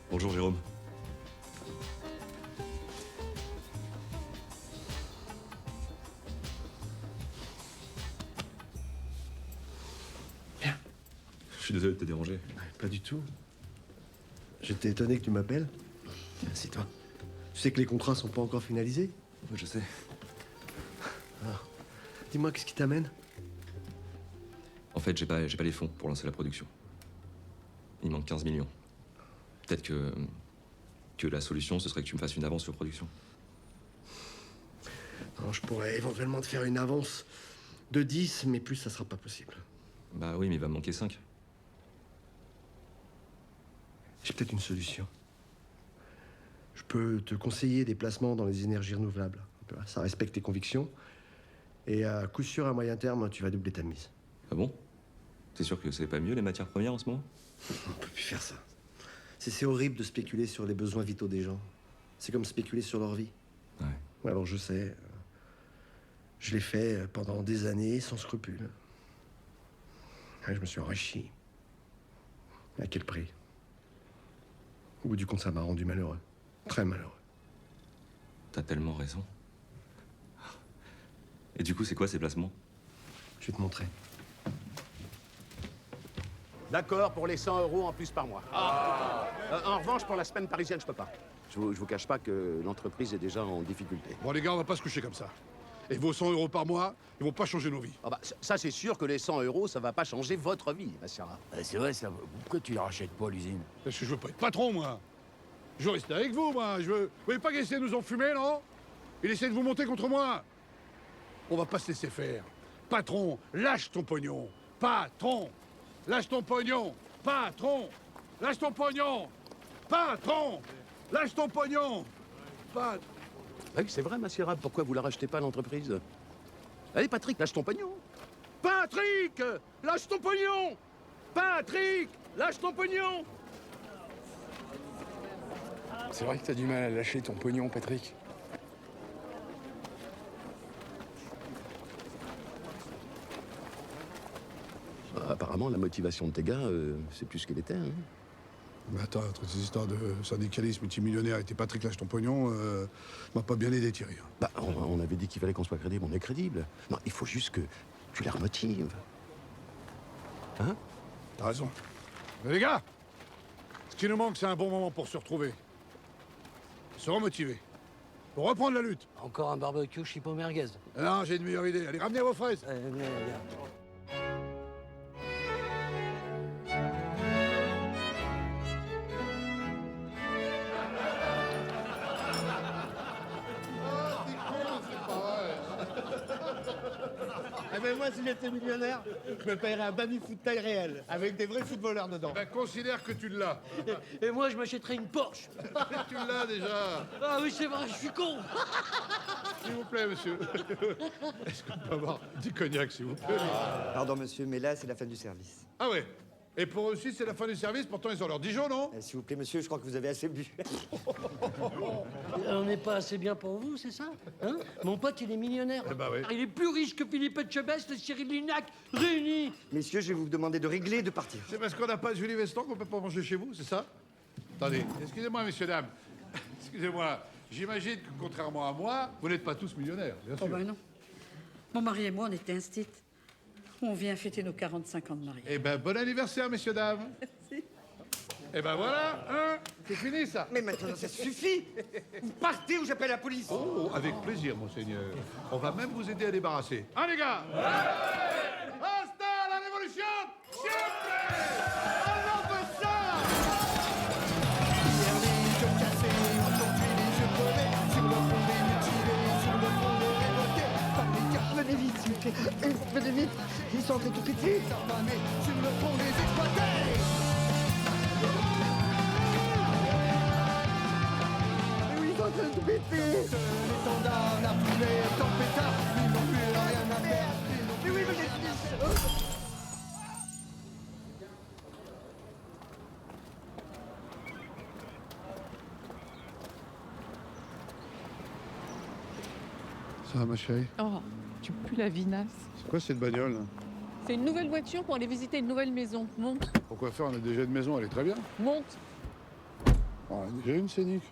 Bonjour, Jérôme. Bien. Je suis désolé de te déranger. Pas du tout. J'étais étonné que tu m'appelles. Assieds-toi. Tu sais que les contrats sont pas encore finalisés? Oui, je sais. Alors, dis-moi, qu'est-ce qui t'amène? En fait, j'ai pas les fonds pour lancer la production. Il manque 15 millions. Peut-être que la solution, ce serait que tu me fasses une avance sur production. Non, je pourrais éventuellement te faire une avance de 10, mais plus, ça sera pas possible. Bah oui, mais il va me manquer 5. J'ai peut-être une solution. Je peux te conseiller des placements dans les énergies renouvelables. Ça respecte tes convictions. Et à coup sûr, à moyen terme, tu vas doubler ta mise. Ah bon? T'es sûr que c'est pas mieux les matières premières en ce moment? On peut plus faire ça. C'est horrible de spéculer sur les besoins vitaux des gens. C'est comme spéculer sur leur vie. Ouais. Alors je sais. Je l'ai fait pendant des années sans scrupule. Ouais, je me suis enrichi. À quel prix? Au bout du compte, ça m'a rendu malheureux. Très malheureux. T'as tellement raison. Et du coup, c'est quoi ces placements? Je vais te montrer. D'accord pour les 100 € en plus par mois. En revanche, pour la semaine parisienne, je peux pas. Je vous cache pas que l'entreprise est déjà en difficulté. Bon les gars, on va pas se coucher comme ça. Et vos 100 € par mois, ils vont pas changer nos vies. Ah bah, ça, c'est sûr que les 100 €, ça va pas changer votre vie, Massiera. C'est vrai, ça. Pourquoi tu rachètes pas l'usine? Parce que je veux pas être patron, moi. Je veux rester avec vous, moi. Vous voyez pas qu'il essaie de nous enfumer, non? Il essaie de vous monter contre moi. On va pas se laisser faire. Patron, lâche ton pognon. Patron, lâche ton pognon. Patron, lâche ton pognon. Patron, lâche ton pognon. Oui, c'est vrai, Massiera. Pourquoi vous la rachetez pas, l'entreprise? Allez, Patrick, lâche ton pognon. Patrick, lâche ton pognon. Patrick, lâche ton pognon. C'est vrai que t'as du mal à lâcher ton pognon, Patrick. Apparemment, la motivation de tes gars, c'est plus qu'elle était. Hein. Mais attends, entre ces histoires de syndicalisme multimillionnaire et tes Patrick lâche ton pognon, m'a pas bien aidé, Thierry. Bah, on avait dit qu'il fallait qu'on soit crédible. On est crédible. Non, il faut juste que tu les remotives. Hein? T'as raison. Mais les gars, ce qui nous manque, c'est un bon moment pour se retrouver. Se remotiver. Pour reprendre la lutte. Encore un barbecue chipot merguez. Non, j'ai une meilleure idée. Allez, ramenez vos fraises. Ah ben moi, si j'étais millionnaire, je me paierais un baby-foot taille réelle, avec des vrais footballeurs dedans. Ben, considère que tu l'as. Et moi, je m'achèterais une Porsche. Tu l'as déjà. Ah oui, c'est vrai, je suis con. S'il vous plaît, monsieur. Est-ce qu'on peut avoir du cognac, s'il vous plaît? Pardon, monsieur, mais là, c'est la fin du service. Ah ouais. Et pour eux aussi, c'est la fin du service. Pourtant, ils ont leur Dijon, non? S'il vous plaît, monsieur, je crois que vous avez assez bu. On n'est pas assez bien pour vous, c'est ça? Hein? Mon pote, il est millionnaire. Eh ben oui. Il est plus riche que Philippe Etchebest et Cyril Lignac réunis. Messieurs, je vais vous demander de régler et de partir. C'est parce qu'on n'a pas de Julie Veston qu'on peut pas manger chez vous, c'est ça? Attendez, excusez-moi, messieurs, dames. Excusez-moi. J'imagine que, contrairement à moi, vous n'êtes pas tous millionnaires, bien sûr. Oh ben non. Mon mari et moi, on était instits. On vient fêter nos 45 ans de mariage. Eh ben, bon anniversaire, messieurs, dames. Merci. Et ben voilà, hein, c'est fini ça. Mais maintenant, ça suffit. Vous partez ou j'appelle la police. Oh, avec plaisir, monseigneur. On va même vous aider à débarrasser. Hein, les gars? Hasta la révolution! Siempre! On en veut ça! Hier les yeux cassés, aujourd'hui les yeux brûlés. Sur le front des mutilés, sur le front des révoltés. Par les gars, venez vite, s'il vous plaît. Venez vite, ils sont en train de tout péter. Sur le front des exploités. En train de péter. L'étendard, la foulée, tant pétard, ils n'ont plus rien à faire. Mais oui, mais les Ça va, ma chérie? Oh, tu pues la vinasse. C'est quoi cette bagnole, là? C'est une nouvelle voiture pour aller visiter une nouvelle maison. Monte. Pourquoi faire? On a déjà une maison, elle est très bien. Monte. On a déjà une scénique.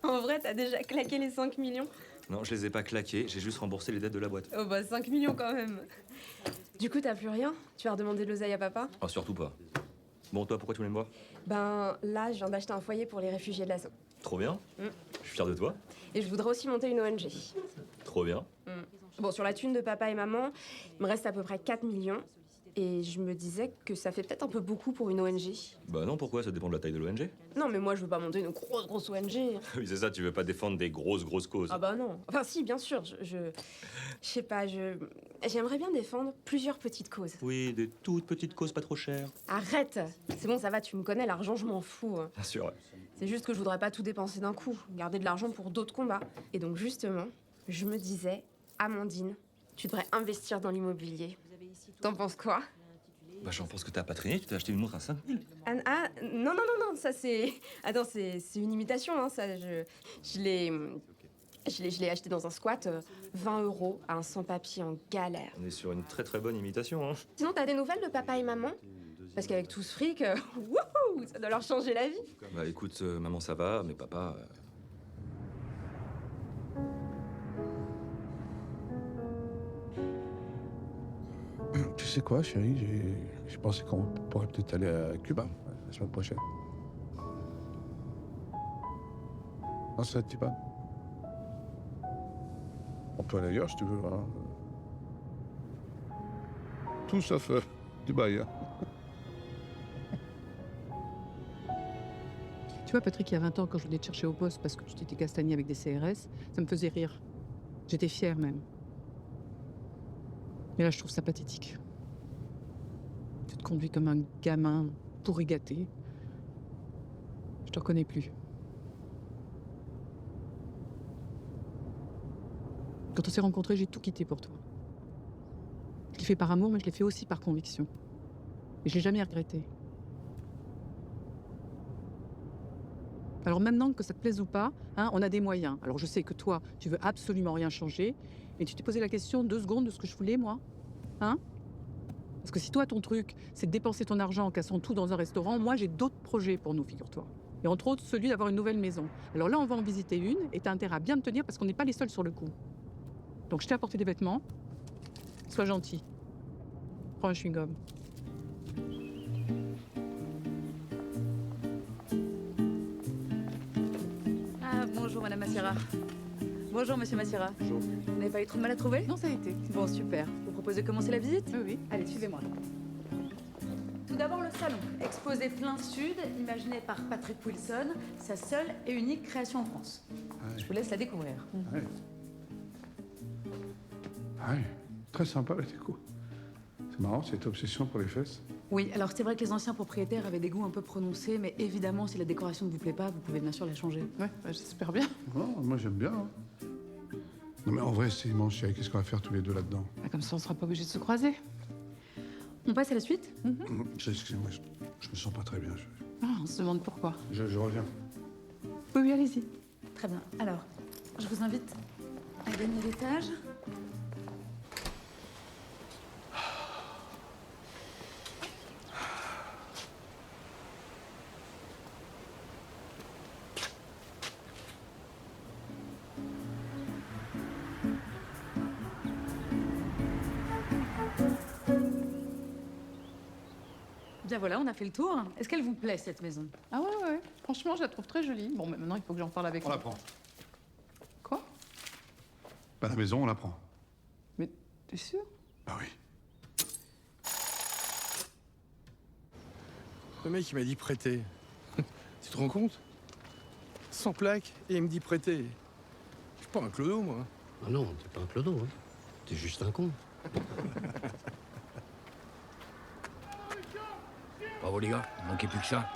En vrai, t'as déjà claqué les 5 millions. Non, je les ai pas claqués, j'ai juste remboursé les dettes de la boîte. Oh bah 5 millions quand même. Du coup, t'as plus rien? Tu vas redemander de l'oseille à papa? Oh, surtout pas. Bon, toi, pourquoi tu voulais me voir? Ben là, je viens d'acheter un foyer pour les réfugiés de l'assaut. Trop bien. Je suis fier de toi. Et je voudrais aussi monter une ONG. Trop bien. Bon, sur la thune de papa et maman, il me reste à peu près 4 millions. Et je me disais que ça fait peut-être un peu beaucoup pour une ONG. Bah non, pourquoi? Ça dépend de la taille de l'ONG. Non, mais moi, je veux pas monter une grosse ONG. Oui, c'est ça, tu veux pas défendre des grosses causes. Ah bah non. Enfin si, bien sûr, je sais pas, j'aimerais bien défendre plusieurs petites causes. Oui, des toutes petites causes pas trop chères. Arrête. C'est bon, ça va, tu me connais, l'argent, je m'en fous. Bien sûr, ouais. C'est juste que je voudrais pas tout dépenser d'un coup, garder de l'argent pour d'autres combats. Et donc justement, je me disais, Amandine, tu devrais investir dans l'immobilier. T'en penses quoi? Bah j'en pense que t'as pas traîné, tu t'es acheté une montre à 5000. Ah, non, ça c'est... Attends, c'est une imitation, hein, ça, je l'ai acheté dans un squat, 20 € à un sans-papier en galère. On est sur une très bonne imitation, hein. Sinon, t'as des nouvelles de papa et maman? Parce qu'avec tout ce fric, wouhou, ça doit leur changer la vie. Bah écoute, maman ça va, mais papa... Tu sais quoi, chérie? J'ai pensé qu'on pourrait peut-être aller à Cuba la semaine prochaine. Non, ça te dit pas? On peut aller ailleurs si tu veux. Hein. Tout sauf Dubaï. Hein. Tu vois, Patrick, il y a 20 ans, quand je venais te chercher au poste parce que tu t'étais castagné avec des CRS, ça me faisait rire. J'étais fière même. Mais là, je trouve ça pathétique. Tu te conduis comme un gamin pourri gâté. Je te reconnais plus. Quand on s'est rencontrés, j'ai tout quitté pour toi. Je l'ai fait par amour, mais je l'ai fait aussi par conviction. Et je l'ai jamais regretté. Alors maintenant, que ça te plaise ou pas, hein, on a des moyens. Alors je sais que toi, tu veux absolument rien changer, mais tu t'es posé la question 2 secondes de ce que je voulais, moi? Hein? Parce que si toi, ton truc, c'est de dépenser ton argent en cassant tout dans un restaurant, moi, j'ai d'autres projets pour nous, figure-toi. Et entre autres, celui d'avoir une nouvelle maison. Alors là, on va en visiter une, et t'as intérêt à bien te tenir parce qu'on n'est pas les seuls sur le coup. Donc je t'ai apporté des vêtements. Sois gentil. Prends un chewing-gum. Bonjour Madame Massira. Bonjour Monsieur Massira. Bonjour. Vous n'avez pas eu trop de mal à trouver? Non, ça a été. Bon, super. Vous proposez de commencer la visite? Oui, oui. Allez, suivez-moi. Tout d'abord le salon, exposé plein sud, imaginé par Patrick Wilson, sa seule et unique création en France. Je vous laisse la découvrir. Ouais. Ouais. Très sympa la déco. C'est marrant, cette obsession pour les fesses. Oui, alors c'est vrai que les anciens propriétaires avaient des goûts un peu prononcés, mais évidemment, si la décoration ne vous plaît pas, vous pouvez bien sûr la changer. Ouais, j'espère bien. Non, moi j'aime bien. Hein. Non mais en vrai, c'est immense, chérie. Qu'est-ce qu'on va faire tous les deux là-dedans? Comme ça, on sera pas obligé de se croiser. On passe à la suite? Excusez-moi, je me sens pas très bien. On se demande pourquoi. Je reviens. Oui, allez-y. Très bien. Alors, je vous invite à gagner l'étage. Bien voilà, on a fait le tour. Est-ce qu'elle vous plaît, cette maison? Ah ouais. Franchement, je la trouve très jolie. Bon, mais maintenant, il faut que j'en parle avec On moi. la prend. Quoi? Pas la maison, on la prend. Mais t'es sûr? Bah oui. Le mec, il m'a dit prêter. Tu te rends compte? Sans plaque, et il me dit prêter. Je suis pas un clodo, moi. Ah non, t'es pas un clodo, hein. T'es juste un con. Bravo les gars, il manquait plus que ça.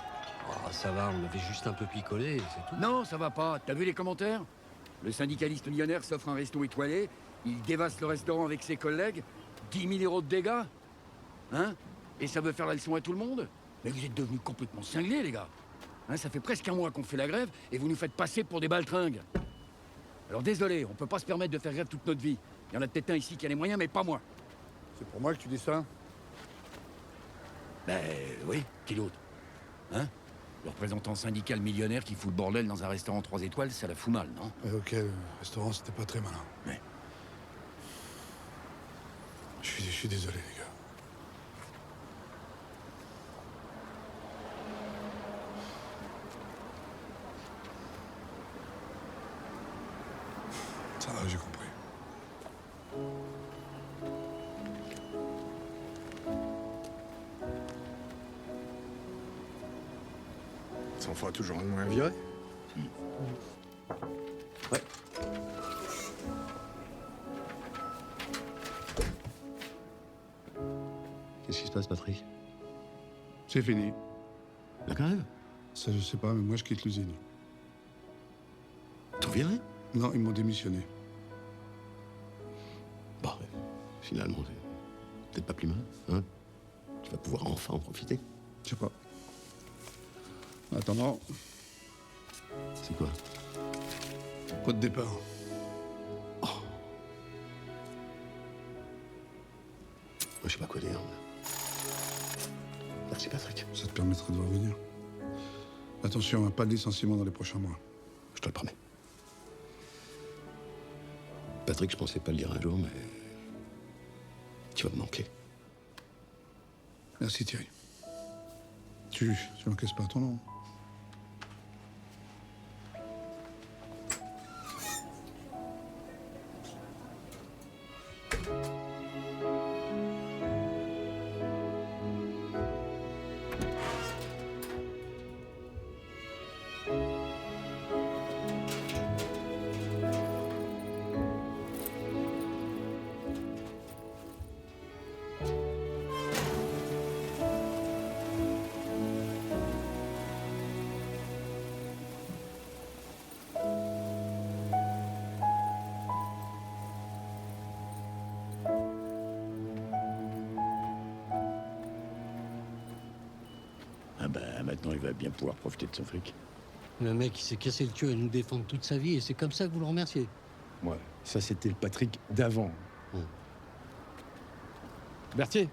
Ah, ça va, on avait juste un peu picolé, c'est tout. Non, ça va pas. T'as vu les commentaires? Le syndicaliste millionnaire s'offre un resto étoilé, il dévaste le restaurant avec ses collègues, 10 000 € de dégâts. Hein? Et ça veut faire la leçon à tout le monde? Mais vous êtes devenus complètement cinglés, les gars. Hein, ça fait presque un mois qu'on fait la grève et vous nous faites passer pour des baltringues. Alors désolé, on peut pas se permettre de faire grève toute notre vie. Il y en a peut-être un ici qui a les moyens, mais pas moi. C'est pour moi que tu dis ça? Ben oui, qui d'autre? Hein? Le représentant syndical millionnaire qui fout le bordel dans un restaurant 3 étoiles, ça la fout mal, non? Ok, le restaurant, c'était pas très malin. Ouais. Je suis désolé, les gars. Ça va, j'ai compris. Ça en fera toujours un de moins viré. Ouais. Qu'est-ce qui se passe, Patrick? C'est fini. La grève? Ça, je sais pas, mais moi, je quitte l'usine. T'en virais? Non, ils m'ont démissionné. Bon, finalement, c'est peut-être pas plus mal, hein? Tu vas pouvoir enfin en profiter. Je sais pas. En attendant, C'est quoi? pas de départ. Moi, je sais pas quoi dire. Merci, Patrick. Ça te permettra de revenir. Attention, pas de licenciement dans les prochains mois. Je te le promets. Patrick, je pensais pas le dire un jour, mais tu vas me manquer. Merci, Thierry. Tu n'encaisses pas ton nom. Ah ben, maintenant, il va bien pouvoir profiter de son fric. Le mec, il s'est cassé le cul à nous défendre toute sa vie et c'est comme ça que vous le remerciez. Ouais, ça c'était le Patrick d'avant. Berthier,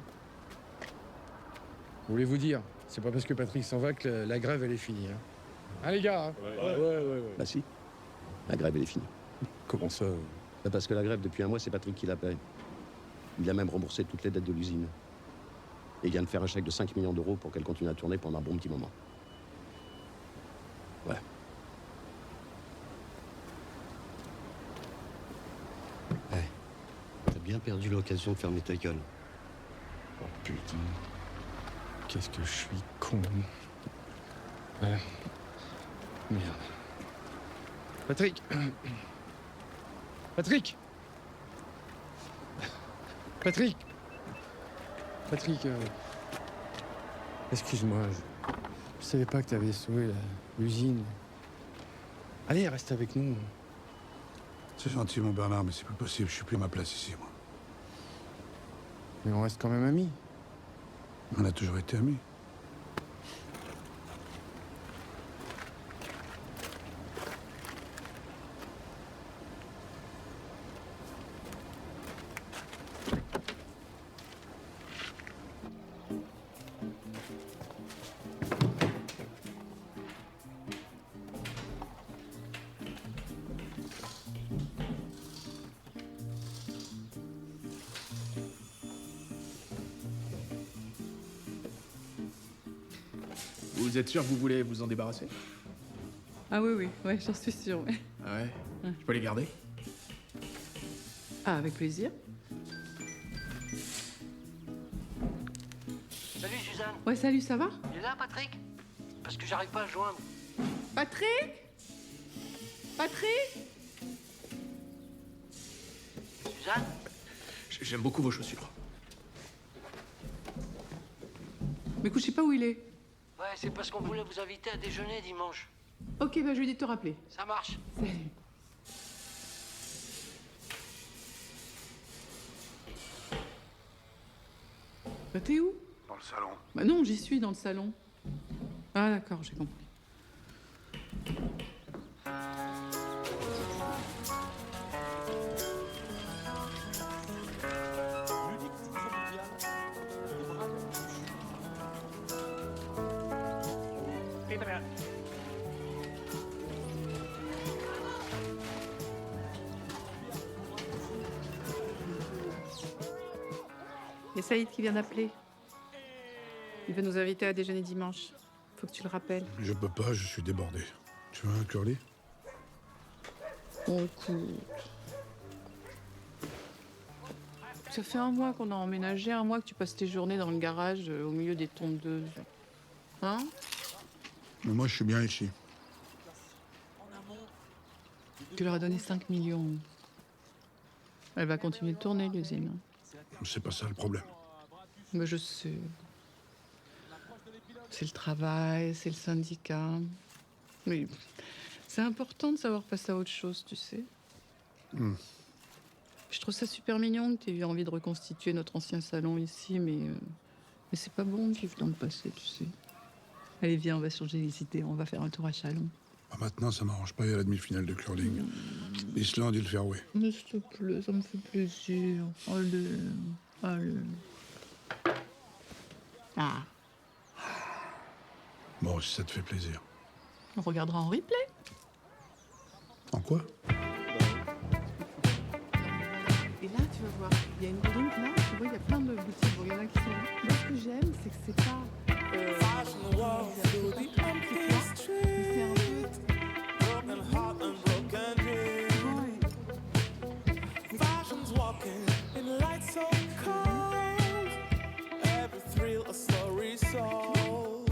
voulez-vous dire, c'est pas parce que Patrick s'en va que la grève elle est finie. Hein, les gars? Ouais. Bah si, la grève, elle est finie. Comment ça? Bah parce que la grève, depuis un mois, c'est Patrick qui la paye. Il a même remboursé toutes les dettes de l'usine. Et il vient de faire un chèque de 5 millions d'euros pour qu'elle continue à tourner pendant un bon petit moment. Ouais. Ouais. T'as bien perdu l'occasion de fermer ta gueule. Oh putain. Qu'est-ce que je suis con. Ouais. Merde. Patrick. Patrick. Patrick. Patrick, excuse-moi, je savais pas que t'avais sauvé l'usine. Allez, reste avec nous. C'est gentil, mon Bernard, mais c'est pas possible. Je suis plus à ma place ici, moi. Mais on reste quand même amis. On a toujours été amis. Vous êtes sûr que vous voulez vous en débarrasser? Ah oui, ouais, j'en suis sûre, ouais. Ah ouais? Je peux les garder? Ah, avec plaisir. Salut Suzanne. Ouais, salut, ça va? Il est là, Patrick? Parce que j'arrive pas à le joindre. Patrick? Patrick? Suzanne? J'aime beaucoup vos chaussures. Mais écoute, je sais pas où il est. Ouais, c'est parce qu'on voulait vous inviter à déjeuner dimanche. Ok, bah je lui dis de te rappeler. Ça marche. Salut. Bah t'es où? Dans le salon. Bah non, j'y suis dans le salon. Ah d'accord, j'ai compris. Il y a Saïd qui vient d'appeler. Il veut nous inviter à déjeuner dimanche. Faut que tu le rappelles. Je peux pas, je suis débordé. Tu veux un curly? Bon, écoute. Ça fait un mois qu'on a emménagé, un mois que tu passes tes journées dans le garage au milieu des tondeuses. Hein? Mais moi, je suis bien ici. Tu leur as donné 5 millions. Elle va continuer de tourner, l'usine. C'est pas ça le problème. Mais je sais. C'est le travail, c'est le syndicat. Mais c'est important de savoir passer à autre chose, tu sais. Je trouve ça super mignon que tu aies eu envie de reconstituer notre ancien salon ici, mais c'est pas bon de vivre dans le passé, tu sais. Allez, viens, on va changer les idées, on va faire un tour à Chalon. Ah, maintenant, ça m'arrange pas, il y a la demi-finale de curling. L'Islande et le fairway. Mais s'il te plaît, ça me fait plaisir. Allez, allez. Ah, Bon, si ça te fait plaisir. on regardera en replay. En quoi? Et là, tu vas voir, il y a une donc là, tu vois, il y a plein de boutiques. Bon, il y en a qui sont là. Moi, ce que j'aime, c'est que c'est pas.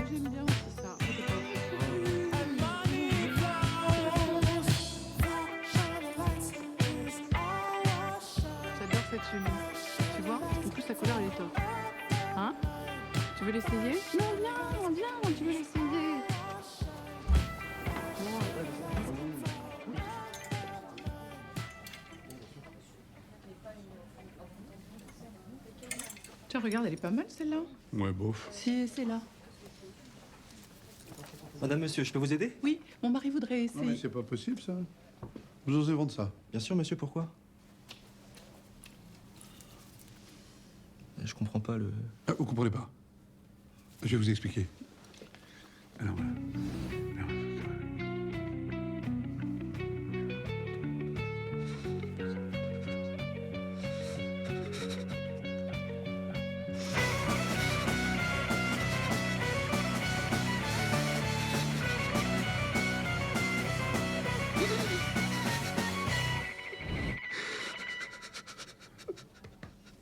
J'aime bien aussi ça. J'adore cette chemise. Tu vois, en plus la couleur elle est top. Hein? Tu veux l'essayer? Non, viens, tu veux l'essayer. Tiens, regarde, elle est pas mal celle-là. Ouais, bof. Si, c'est là. Madame, monsieur, je peux vous aider? Oui, mon mari voudrait essayer. Non, mais c'est pas possible, ça. Vous osez vendre ça? Bien sûr, monsieur, pourquoi? Je comprends pas le... Ah, vous comprenez pas? Je vais vous expliquer. Alors, voilà.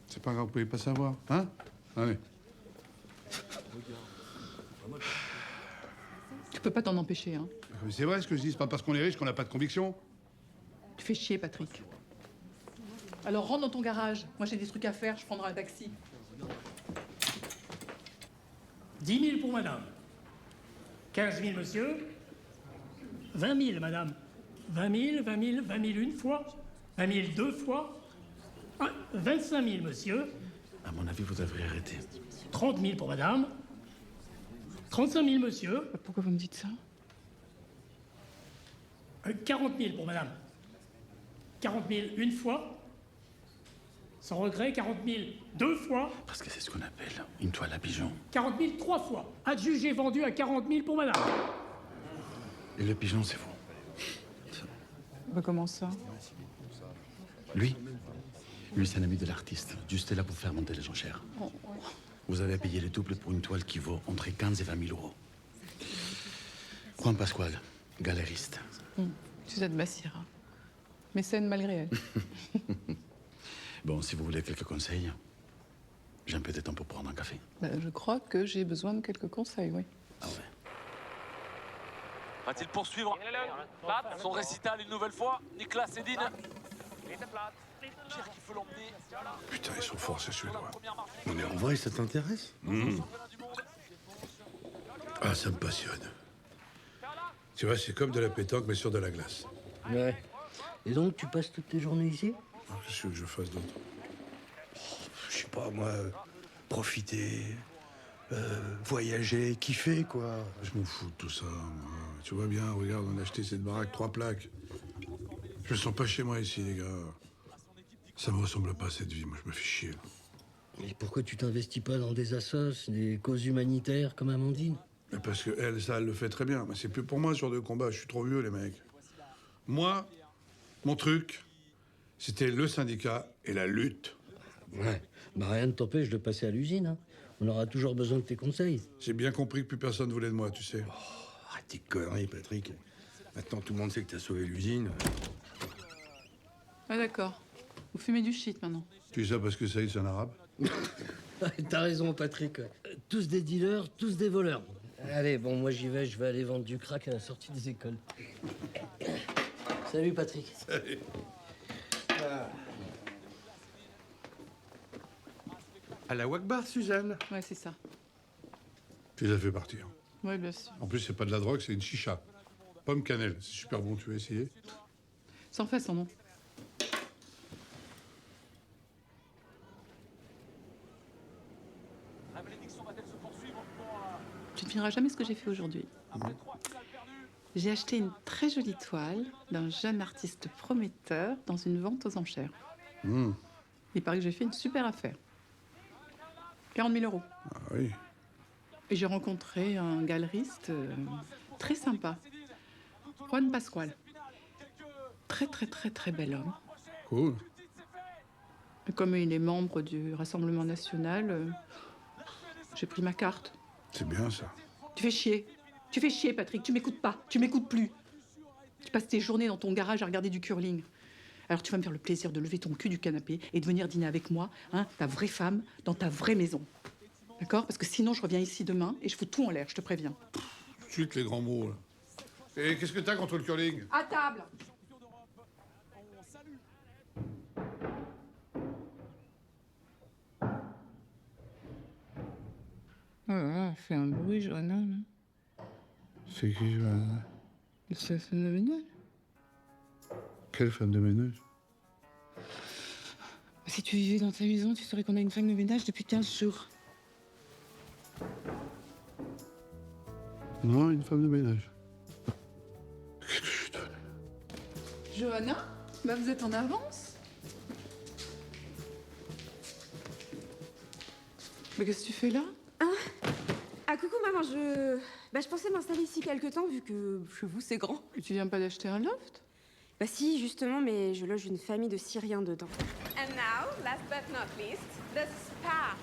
C'est pas grave, vous pouvez pas savoir, hein? Allez. Tu peux pas t'en empêcher, hein. Mais c'est vrai ce que je dis, c'est pas parce qu'on est riche qu'on n'a pas de conviction. Tu fais chier, Patrick. Alors rentre dans ton garage. Moi j'ai des trucs à faire, je prendrai un taxi. 10 000 pour madame. 15 000, monsieur. 20 000, madame. 20 000, 20 000, 20 000 une fois. 20 000 deux fois. 25 000, monsieur. À mon avis, vous devriez arrêter. 30 000 pour madame. 35 000, monsieur. Pourquoi vous me dites ça? 40 000 pour madame. 40 000 une fois. Sans regret, 40 000 deux fois. Parce que c'est ce qu'on appelle une toile à pigeon. 40 000 trois fois. Adjugé vendu à 40 000 pour madame. Et le pigeon, c'est vous. Bah comment ça? Lui, c'est un ami de l'artiste. Juste là pour faire monter les enchères. Vous avez payé le double pour une toile qui vaut entre 15 et 20 000 euros. Juan Pascual, galériste. Suzanne Massira. Mécène malgré elle. Bon, si vous voulez quelques conseils, j'ai un peu de temps pour prendre un café. Je crois que j'ai besoin de quelques conseils, oui. Ah ouais. Va-t-il poursuivre son récital une nouvelle fois? Nicolas Cédine. Pierre qui faut l'emmener. Putain, ils sont forts, ces Suédois. On est en vrai, ça t'intéresse? Ah, ça me passionne. Tu vois, c'est comme de la pétanque, mais sur de la glace. Ouais. Et donc, tu passes toutes tes journées ici? Qu'est-ce que je fasse d'autre? Je sais pas, moi, profiter, voyager, kiffer, quoi. Je m'en fous de tout ça, moi. Tu vois bien, regarde, on a acheté cette baraque 3 plaques. Je me sens pas chez moi ici, les gars. Ça me ressemble pas, cette vie. Moi, je me fais chier. Et pourquoi tu t'investis pas dans des assos, des causes humanitaires comme Amandine? Mais parce que elle, ça, elle le fait très bien. Mais c'est plus pour moi, ce genre de combat. Je suis trop vieux, les mecs. Moi, mon truc, c'était le syndicat et la lutte. Ouais. Bah rien ne t'empêche de passer à l'usine, hein. On aura toujours besoin de tes conseils. J'ai bien compris que plus personne voulait de moi, tu sais. Arrête tes conneries, Patrick. Maintenant, tout le monde sait que t'as sauvé l'usine. Ah d'accord. Vous fumez du shit maintenant. Tu dis ça parce que Saïd, c'est un arabe? T'as raison, Patrick. Tous des dealers, tous des voleurs. Allez, bon, moi j'y vais, je vais aller vendre du crack à la sortie des écoles. Salut, Patrick. Salut. À la Wakbar, Suzanne? Ouais, c'est ça. Tu les as fait partir. Ouais, bien sûr. En plus, c'est pas de la drogue, c'est une chicha. Pomme cannelle, c'est super bon, tu veux essayer? Sans fait, sans nom. Tu ne devineras jamais ce que j'ai fait aujourd'hui. J'ai acheté une très jolie toile d'un jeune artiste prometteur dans une vente aux enchères. Il paraît que j'ai fait une super affaire. 40 000 €. Ah oui. Et j'ai rencontré un galeriste très sympa, Juan Pascual. Très, très, très, très bel homme. Cool. Et comme il est membre du Rassemblement National, j'ai pris ma carte. C'est bien, ça. Tu fais chier. Tu fais chier, Patrick. Tu m'écoutes pas. Tu m'écoutes plus. Tu passes tes journées dans ton garage à regarder du curling. Alors tu vas me faire le plaisir de lever ton cul du canapé et de venir dîner avec moi, hein, ta vraie femme, dans ta vraie maison. D'accord? Parce que sinon, je reviens ici demain et je fous tout en l'air, je te préviens. Tout de suite, les grands mots, là. Et qu'est-ce que t'as contre le curling? À table! Oh là là, fait un bruit, Johanna. C'est qui, Johanna? C'est la femme de ménage. Quelle femme de ménage? Si tu vivais dans ta maison, tu saurais qu'on a une femme de ménage depuis 15 jours. Non, une femme de ménage. Johanna, bah vous êtes en avance. Mais qu'est-ce que tu fais là? Ah, coucou, maman, je pensais m'installer ici quelque temps, vu que chez vous, c'est grand. Et tu viens pas d'acheter un loft? Bah si, justement, mais je loge une famille de Syriens dedans. And now, last but not least, the spa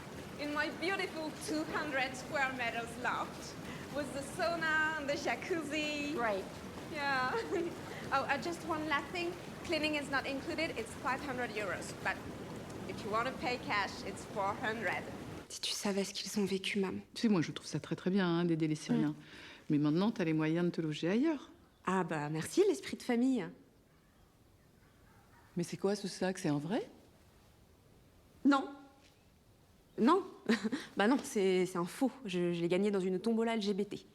in my beautiful 200 square meters loft with the sauna and the jacuzzi. Great. Yeah. Oh, just one last thing. Cleaning is not included. It's 500 euros. But if you want to pay cash, it's 400. Si tu savais ce qu'ils ont vécu, mam. Tu sais, moi, je trouve ça très très bien hein, d'aider les Syriens. Mais maintenant, t'as les moyens de te loger ailleurs. Ah bah merci, l'esprit de famille. Mais c'est quoi ce sac? C'est un vrai? Non. Non. Bah non, c'est un faux. Je l'ai gagné dans une tombola LGBT.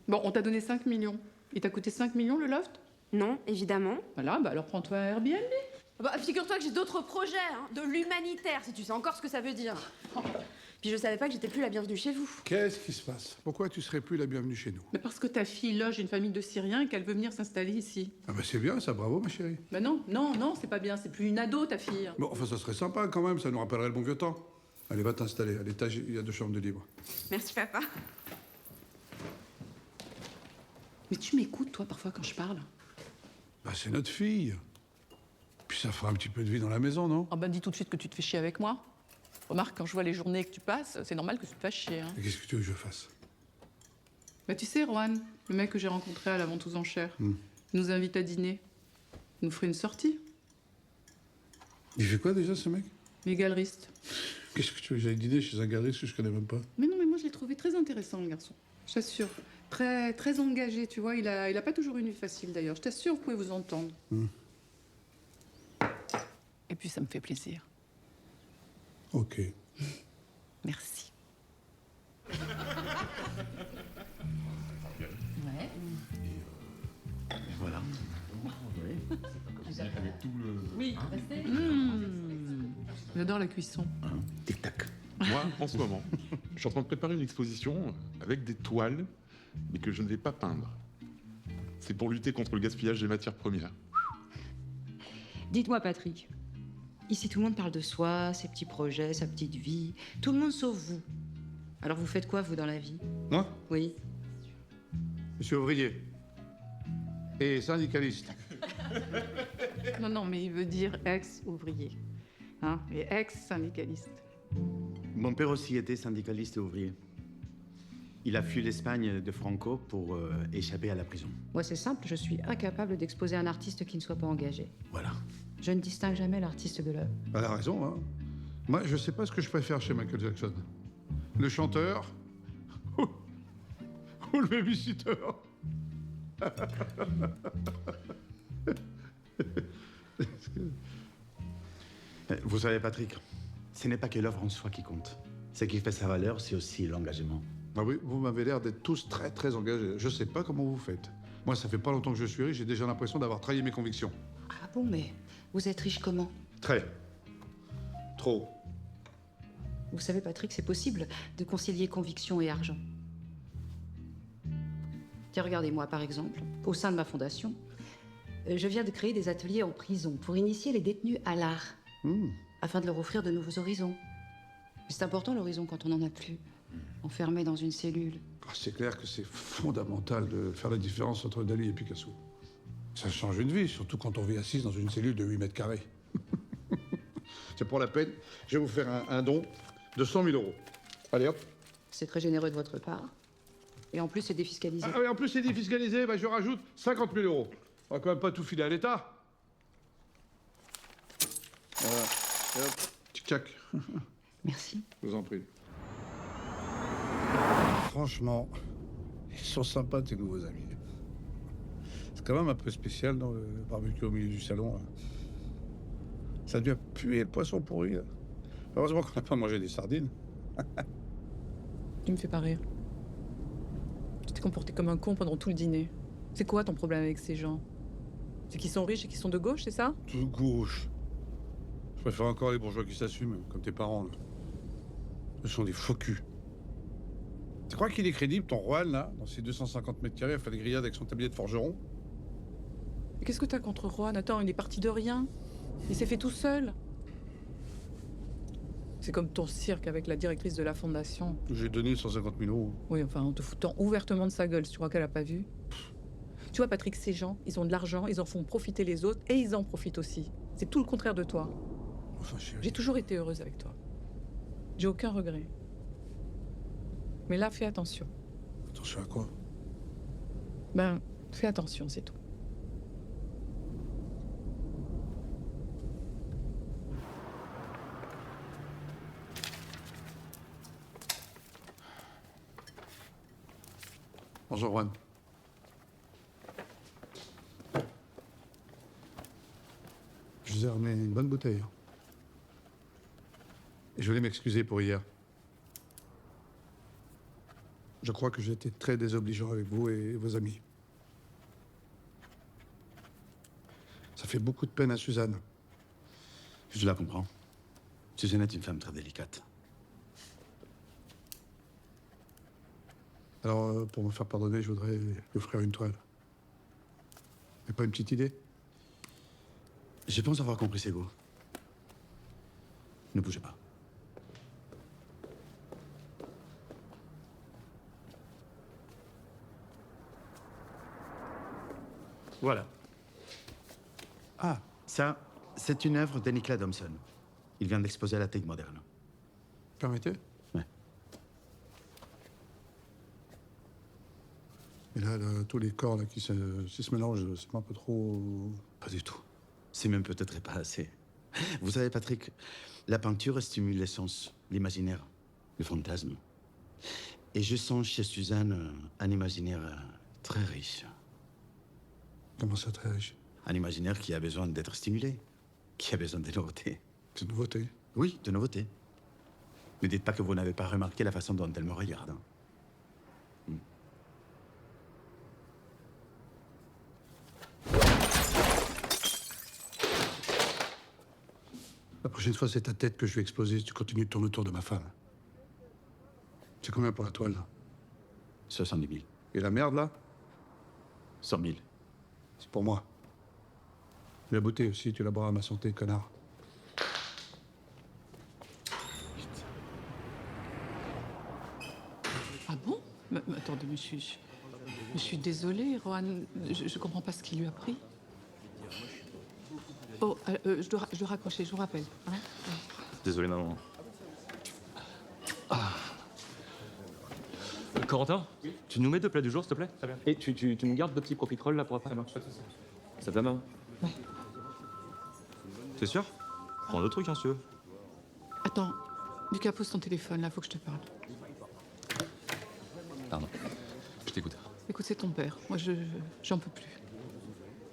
Bon, on t'a donné 5 millions. Il t'a coûté 5 millions le loft? Non, évidemment. Voilà, bah alors prends-toi un Airbnb. Bah figure-toi que j'ai d'autres projets, hein, de l'humanitaire, si tu sais encore ce que ça veut dire. Puis je savais pas que j'étais plus la bienvenue chez vous. Qu'est-ce qui se passe? Pourquoi tu serais plus la bienvenue chez nous? Mais parce que ta fille loge une famille de Syriens et qu'elle veut venir s'installer ici. Ah bah c'est bien ça, bravo ma chérie. Bah non, c'est pas bien, c'est plus une ado ta fille. Bon, enfin ça serait sympa quand même, ça nous rappellerait le bon vieux temps. Allez, va t'installer, à l'étage, il y a 2 chambres de libre. Merci papa. Mais tu m'écoutes toi parfois quand je parle? Bah c'est notre fille. Puis ça fera un petit peu de vie dans la maison, non? Ah ben dis tout de suite que tu te fais chier avec moi. Remarque, quand je vois les journées que tu passes, c'est normal que tu te fasses chier. Hein. Et qu'est-ce que tu veux que je fasse? Bah tu sais, Juan, le mec que j'ai rencontré à la vente aux enchères, il nous invite à dîner. Il nous ferait une sortie. Il fait quoi déjà, ce mec? Il est galeriste. Qu'est-ce que tu veux que j'aille dîner chez un galeriste que je connais même pas? Mais non, mais moi je l'ai trouvé très intéressant, le garçon. Je t'assure. Très, très engagé, tu vois. Il a pas toujours une vie facile d'ailleurs. Je t'assure, vous pouvez vous entendre. Et puis ça me fait plaisir. Ok. Merci. Ouais. Et voilà. Vous avez tout le... Oui, restez. J'adore la cuisson. Tic-tac. Moi, en ce moment, je suis en train de préparer une exposition avec des toiles, mais que je ne vais pas peindre. C'est pour lutter contre le gaspillage des matières premières. Dites-moi, Patrick. Ici, tout le monde parle de soi, ses petits projets, sa petite vie. Tout le monde sauf vous. Alors, vous faites quoi, vous, dans la vie? Moi? Oui. Je suis ouvrier. Et syndicaliste. Non, non, mais il veut dire ex-ouvrier. Hein, et ex-syndicaliste. Mon père aussi était syndicaliste et ouvrier. Il a fui l'Espagne de Franco pour échapper à la prison. Moi, c'est simple, je suis incapable d'exposer un artiste qui ne soit pas engagé. Voilà. Je ne distingue jamais l'artiste de l'œuvre. Elle a raison, hein. Moi, je sais pas ce que je préfère chez Michael Jackson. Le chanteur ou le babysitter. Vous savez, Patrick, ce n'est pas que l'œuvre en soi qui compte. Ce qui fait sa valeur, c'est aussi l'engagement. Ah oui, vous m'avez l'air d'être tous très, très engagés. Je sais pas comment vous faites. Moi, ça fait pas longtemps que je suis riche, j'ai déjà l'impression d'avoir trahi mes convictions. Ah bon, mais vous êtes riche comment? Très. Trop. Vous savez, Patrick, c'est possible de concilier conviction et argent. Tiens, regardez-moi, par exemple, au sein de ma fondation, je viens de créer des ateliers en prison pour initier les détenus à l'art, afin de leur offrir de nouveaux horizons. C'est important, l'horizon, quand on n'en a plus. Enfermé dans une cellule. Ah, c'est clair que c'est fondamental de faire la différence entre Dali et Picasso. Ça change une vie, surtout quand on vit assis dans une cellule de 8 mètres carrés. C'est pour la peine, je vais vous faire un don de 100 000 euros. Allez, hop. C'est très généreux de votre part. Et en plus, c'est défiscalisé. Ah oui, en plus, c'est défiscalisé, bah, je rajoute 50 000 euros. On va quand même pas tout filer à l'État. Voilà. Et hop, tic-tac. Merci. Je vous en prie. Franchement, ils sont sympas, tes nouveaux amis. C'est quand même un peu spécial dans le barbecue au milieu du salon. Là. Ça a dû puer le poisson pourri. Là. Heureusement qu'on n'a pas mangé des sardines. Tu me fais pas rire. Tu t'es comporté comme un con pendant tout le dîner. C'est quoi ton problème avec ces gens? C'est qu'ils sont riches et qu'ils sont de gauche, c'est ça? De gauche. Je préfère encore les bourgeois qui s'assument, comme tes parents. Là. Ce sont des faux culs. Tu crois qu'il est crédible, ton Juan, là, dans ses 250 mètres carrés, à faire des grillades avec son tablier de forgeron? Et qu'est-ce que t'as contre Juan? Attends, il est parti de rien. Il s'est fait tout seul. C'est comme ton cirque avec la directrice de la fondation. J'ai donné 150 000 euros. Oui, enfin, en te foutant ouvertement de sa gueule, si tu crois qu'elle a pas vu. Tu vois, Patrick, ces gens, ils ont de l'argent, ils en font profiter les autres, et ils en profitent aussi. C'est tout le contraire de toi. Enfin, chérie. J'ai toujours été heureuse avec toi. J'ai aucun regret. Mais là, fais attention. Attention à quoi? Ben, fais attention, c'est tout. Bonjour, Juan. Je vous ai ramené une bonne bouteille. Et je voulais m'excuser pour hier. Je crois que j'ai été très désobligeant avec vous et vos amis. Ça fait beaucoup de peine à Suzanne. Je la comprends. Suzanne est une femme très délicate. Alors, pour me faire pardonner, je voudrais lui offrir une toile. Mais pas une petite idée? Je pense avoir compris ses goûts. Ne bougez pas. Voilà. Ah, ça, c'est une œuvre de Nicolas Thompson. Il vient d'exposer à la Tate Moderne. Permettez? Ouais. là, tous les corps là, qui se mélangent, c'est pas un peu trop... Pas du tout. C'est même peut-être pas assez. Vous savez, Patrick, la peinture stimule les sens, l'imaginaire, le fantasme. Et je sens chez Suzanne un imaginaire très riche. Comment ça, très riche? Un imaginaire qui a besoin d'être stimulé, qui a besoin de nouveautés. De nouveautés? Oui, de nouveautés. Ne dites pas que vous n'avez pas remarqué la façon dont elle me regarde. Hein. La prochaine fois, c'est ta tête que je vais exploser si tu continues de tourner autour de ma femme. C'est combien pour la toile, là? 70 000. Et la merde, là? 100 000. C'est pour moi. La beauté aussi, tu la boiras à ma santé, connard. Ah bon? Mais attendez, je suis désolée, Rohan. Je comprends pas ce qu'il lui a pris. Oh, je dois raccrocher, je vous rappelle. Hein. Désolé, maman. Corentin, tu nous mets 2 plats du jour, s'il te plaît? Très bien. Et tu nous gardes 2 petits profiteroles là pour après? Ça te va, maman? Ouais. T'es sûr? Prends un autre truc, hein, si tu veux. Attends, Lucas, pose ton téléphone, là, faut que je te parle. Pardon. Je t'écoute. Écoute, c'est ton père. Moi, j'en peux plus.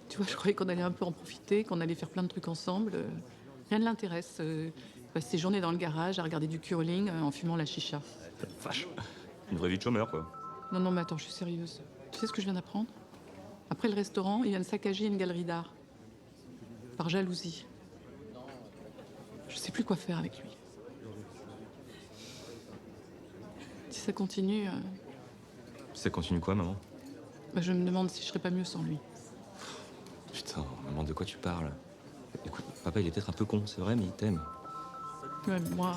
Tu vois, je croyais qu'on allait un peu en profiter, qu'on allait faire plein de trucs ensemble. Rien ne l'intéresse. Il passe ses journées dans le garage à regarder du curling en fumant la chicha. Vache. Une vraie vie de chômeur, quoi. Non, mais attends, je suis sérieuse. Tu sais ce que je viens d'apprendre? Après le restaurant, il vient de saccager une galerie d'art. Par jalousie. Je sais plus quoi faire avec lui. Si ça continue... Si ça continue quoi, maman? Bah, je me demande si je serais pas mieux sans lui. Putain, maman, de quoi tu parles? Écoute, papa, il est peut-être un peu con, c'est vrai, mais il t'aime. Ouais, moi...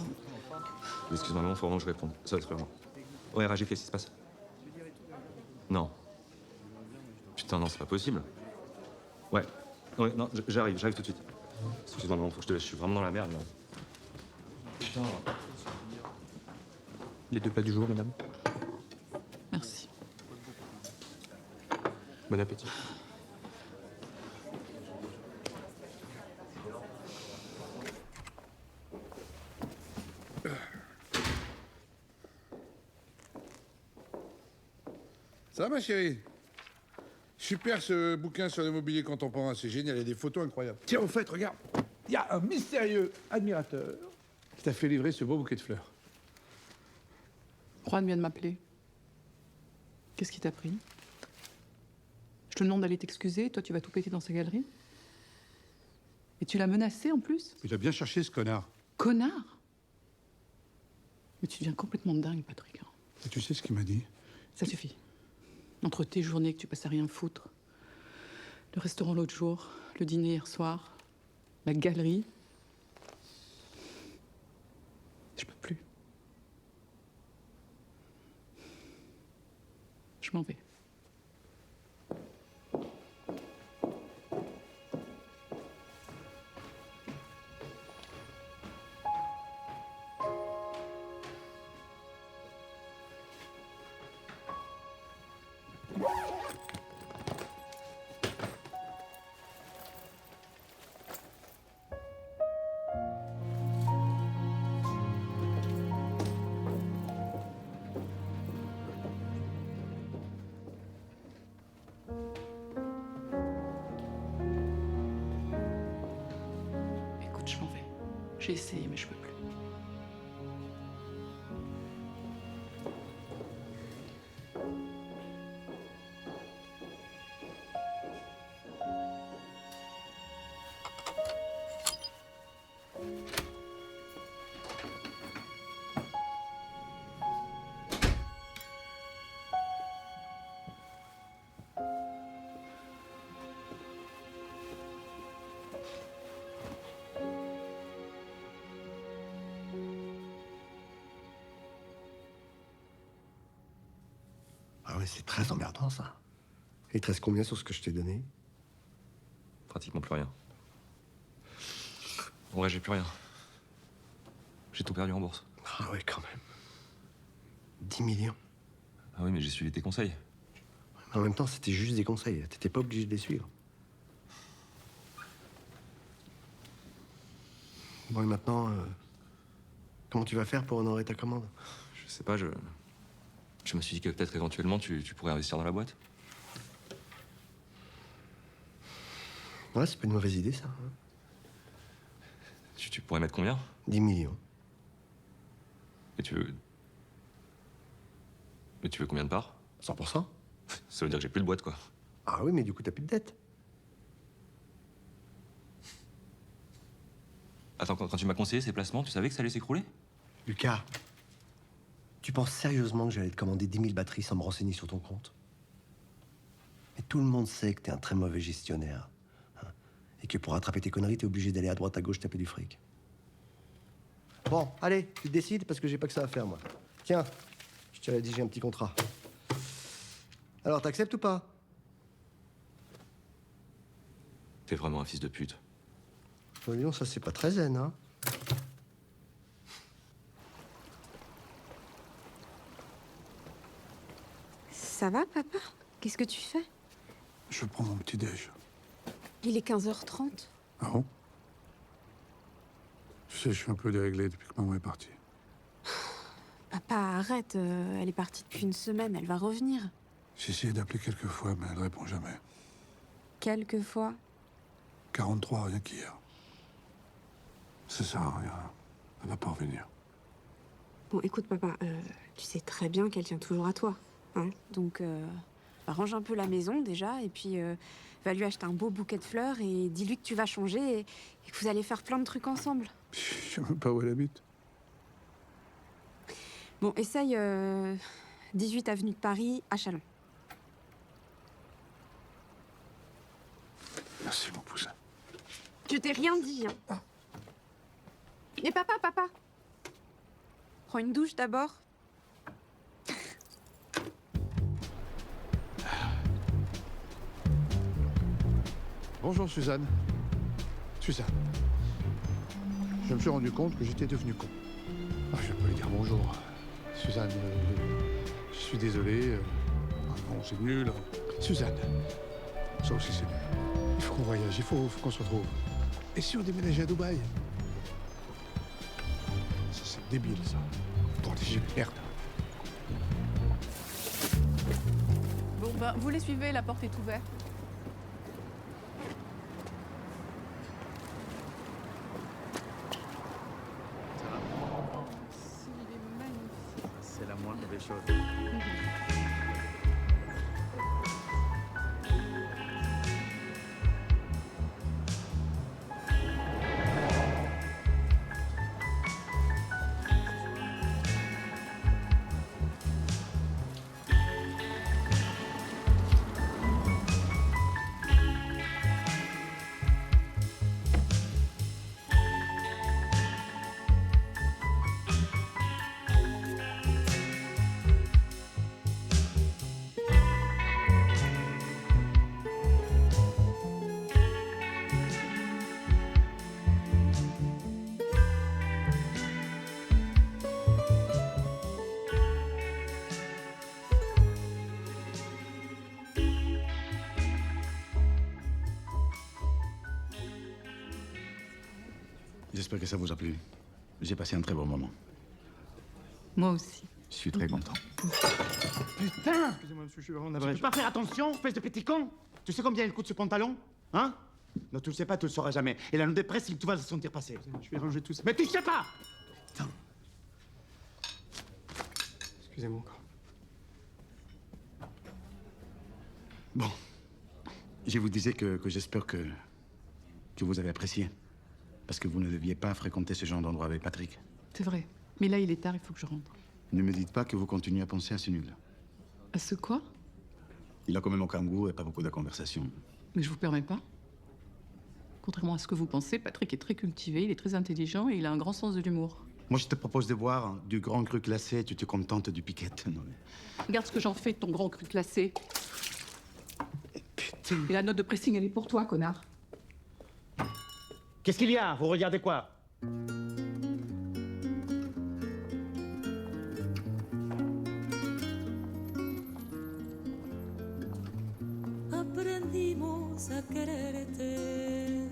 Excuse-moi, maman, faut vraiment que je réponde. Ça va être urgent. Ouais, Rajiv, qu'est-ce qui se passe? Non. Putain, non, c'est pas possible. Ouais, non, j'arrive tout de suite. Excuse-moi, maman, faut que je te laisse, je suis vraiment dans la merde, là. Putain. Les 2 plats du jour, madame. Merci. Bon appétit. Ça va, ma chérie? Super ce bouquin sur l'immobilier contemporain, c'est génial, il y a des photos incroyables. Tiens, au fait, regarde, il y a un mystérieux admirateur qui t'a fait livrer ce beau bouquet de fleurs. Juan vient de m'appeler. Qu'est-ce qui t'a pris? Je te demande d'aller t'excuser, toi tu vas tout péter dans sa galerie? Et tu l'as menacé en plus? Il a bien cherché ce connard. Connard? Mais tu deviens complètement dingue, Patrick. Et tu sais ce qu'il m'a dit? Ça suffit. Entre tes journées que tu passes à rien foutre, le restaurant l'autre jour, le dîner hier soir, la galerie, je peux plus. Je m'en vais. J'ai essayé, mais je peux plus. Ah ouais, c'est très emmerdant, ça. Il te reste combien sur ce que je t'ai donné? Pratiquement plus rien. Ouais, j'ai plus rien. J'ai tout perdu en bourse. Ah ouais, quand même. 10 millions. Ah oui, mais j'ai suivi tes conseils. En même temps, c'était juste des conseils. T'étais pas obligé de les suivre. Bon, et maintenant, comment tu vas faire pour honorer ta commande? Je sais pas, je me suis dit que peut-être éventuellement tu pourrais investir dans la boîte. Ouais, c'est pas une mauvaise idée, ça. Hein. Tu pourrais mettre combien? 10 millions. Et tu veux... Mais tu veux combien de parts? 100%. Ça veut dire que j'ai plus de boîte, quoi. Ah oui, mais du coup, t'as plus de dette. Attends, quand tu m'as conseillé ces placements, tu savais que ça allait s'écrouler? Lucas, tu penses sérieusement que j'allais te commander 10 000 batteries sans me renseigner sur ton compte? Mais tout le monde sait que t'es un très mauvais gestionnaire. Hein, et que pour rattraper tes conneries, t'es obligé d'aller à droite à gauche taper du fric. Bon, allez, tu te décides parce que j'ai pas que ça à faire, moi. Tiens, je te l'ai dit, j'ai un petit contrat. Alors, t'acceptes ou pas? T'es vraiment un fils de pute. Lyon, ça c'est pas très zen, hein? Ça va, papa? Qu'est-ce que tu fais? Je prends mon petit-déj. Il est 15h30. Ah bon? Tu sais, je suis un peu déréglé depuis que maman est partie. Papa, arrête. Elle est partie depuis une semaine. Elle va revenir. J'ai essayé d'appeler quelques fois, mais elle répond jamais. Quelquefois. 43, rien qu'hier. Ça sert à rien. Elle va pas revenir. Bon, écoute, papa, tu sais très bien qu'elle tient toujours à toi. Hein, donc, range un peu la maison, déjà, et puis va lui acheter un beau bouquet de fleurs et dis-lui que tu vas changer et que vous allez faire plein de trucs ensemble. Je sais même pas où elle habite. Bon, essaye 18 avenue de Paris, à Chalon. Merci, mon poussin. Je t'ai rien dit, hein. Mais papa, prends une douche d'abord. Bonjour, Suzanne. Suzanne. Je me suis rendu compte que j'étais devenu con. Ah, je vais pas lui dire bonjour. Suzanne, je suis désolé. Non, c'est nul. Suzanne, ça aussi c'est nul. Il faut qu'on voyage, il faut qu'on se retrouve. Et si on déménageait à Dubaï? Ça, c'est débile, ça. Pour des merde. Bon, ben, vous les suivez, la porte est ouverte. C'est la moindre des choses. J'espère que ça vous a plu. J'ai passé un très bon moment. Moi aussi. Je suis très content. Putain! Excusez-moi, monsieur, je suis vraiment Tu navré. peux pas faire attention, espèce de petit con? Tu sais combien il coûte ce pantalon? Hein? Non, tu le sais pas, tu le sauras jamais. Et la note de presse, tout va se sentir passer. Je vais ranger tout ça. Mais tu sais pas! Putain. Excusez-moi encore. Bon. Je vous disais que j'espère que vous avez apprécié. Parce que vous ne deviez pas fréquenter ce genre d'endroit avec Patrick. C'est vrai. Mais là, il est tard, il faut que je rentre. Ne me dites pas que vous continuez à penser à ce nul. À ce quoi? Il a quand même aucun goût et pas beaucoup de conversation. Mais je vous permets pas. Contrairement à ce que vous pensez, Patrick est très cultivé, il est très intelligent et il a un grand sens de l'humour. Moi, je te propose de boire du grand cru glacé et tu te contentes du piquette. Non, mais... Regarde ce que j'en fais de ton grand cru classé. Putain. Et la note de pressing, elle est pour toi, connard. Qu'est-ce qu'il y a? Vous regardez quoi? aprendimos a quererte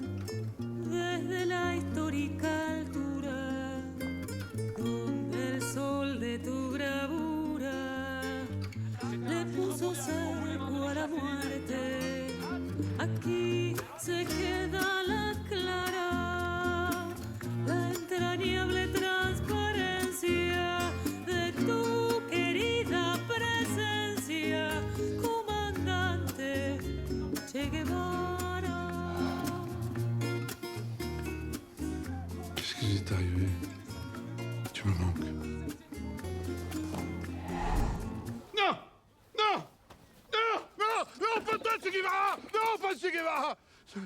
desde la histórica altura, donde el sol de tu bravura le puso cerco a la muerte. Aquí se queda la clara, la entrañable transparencia de tu querida presencia, comandante Che Guevara. Qu'est-ce qui est arrivé? Tu me manques. Non! Non! Non! Non! Non, pas toi, Che Guevara! Non, pas Che Guevara! Qu'est-ce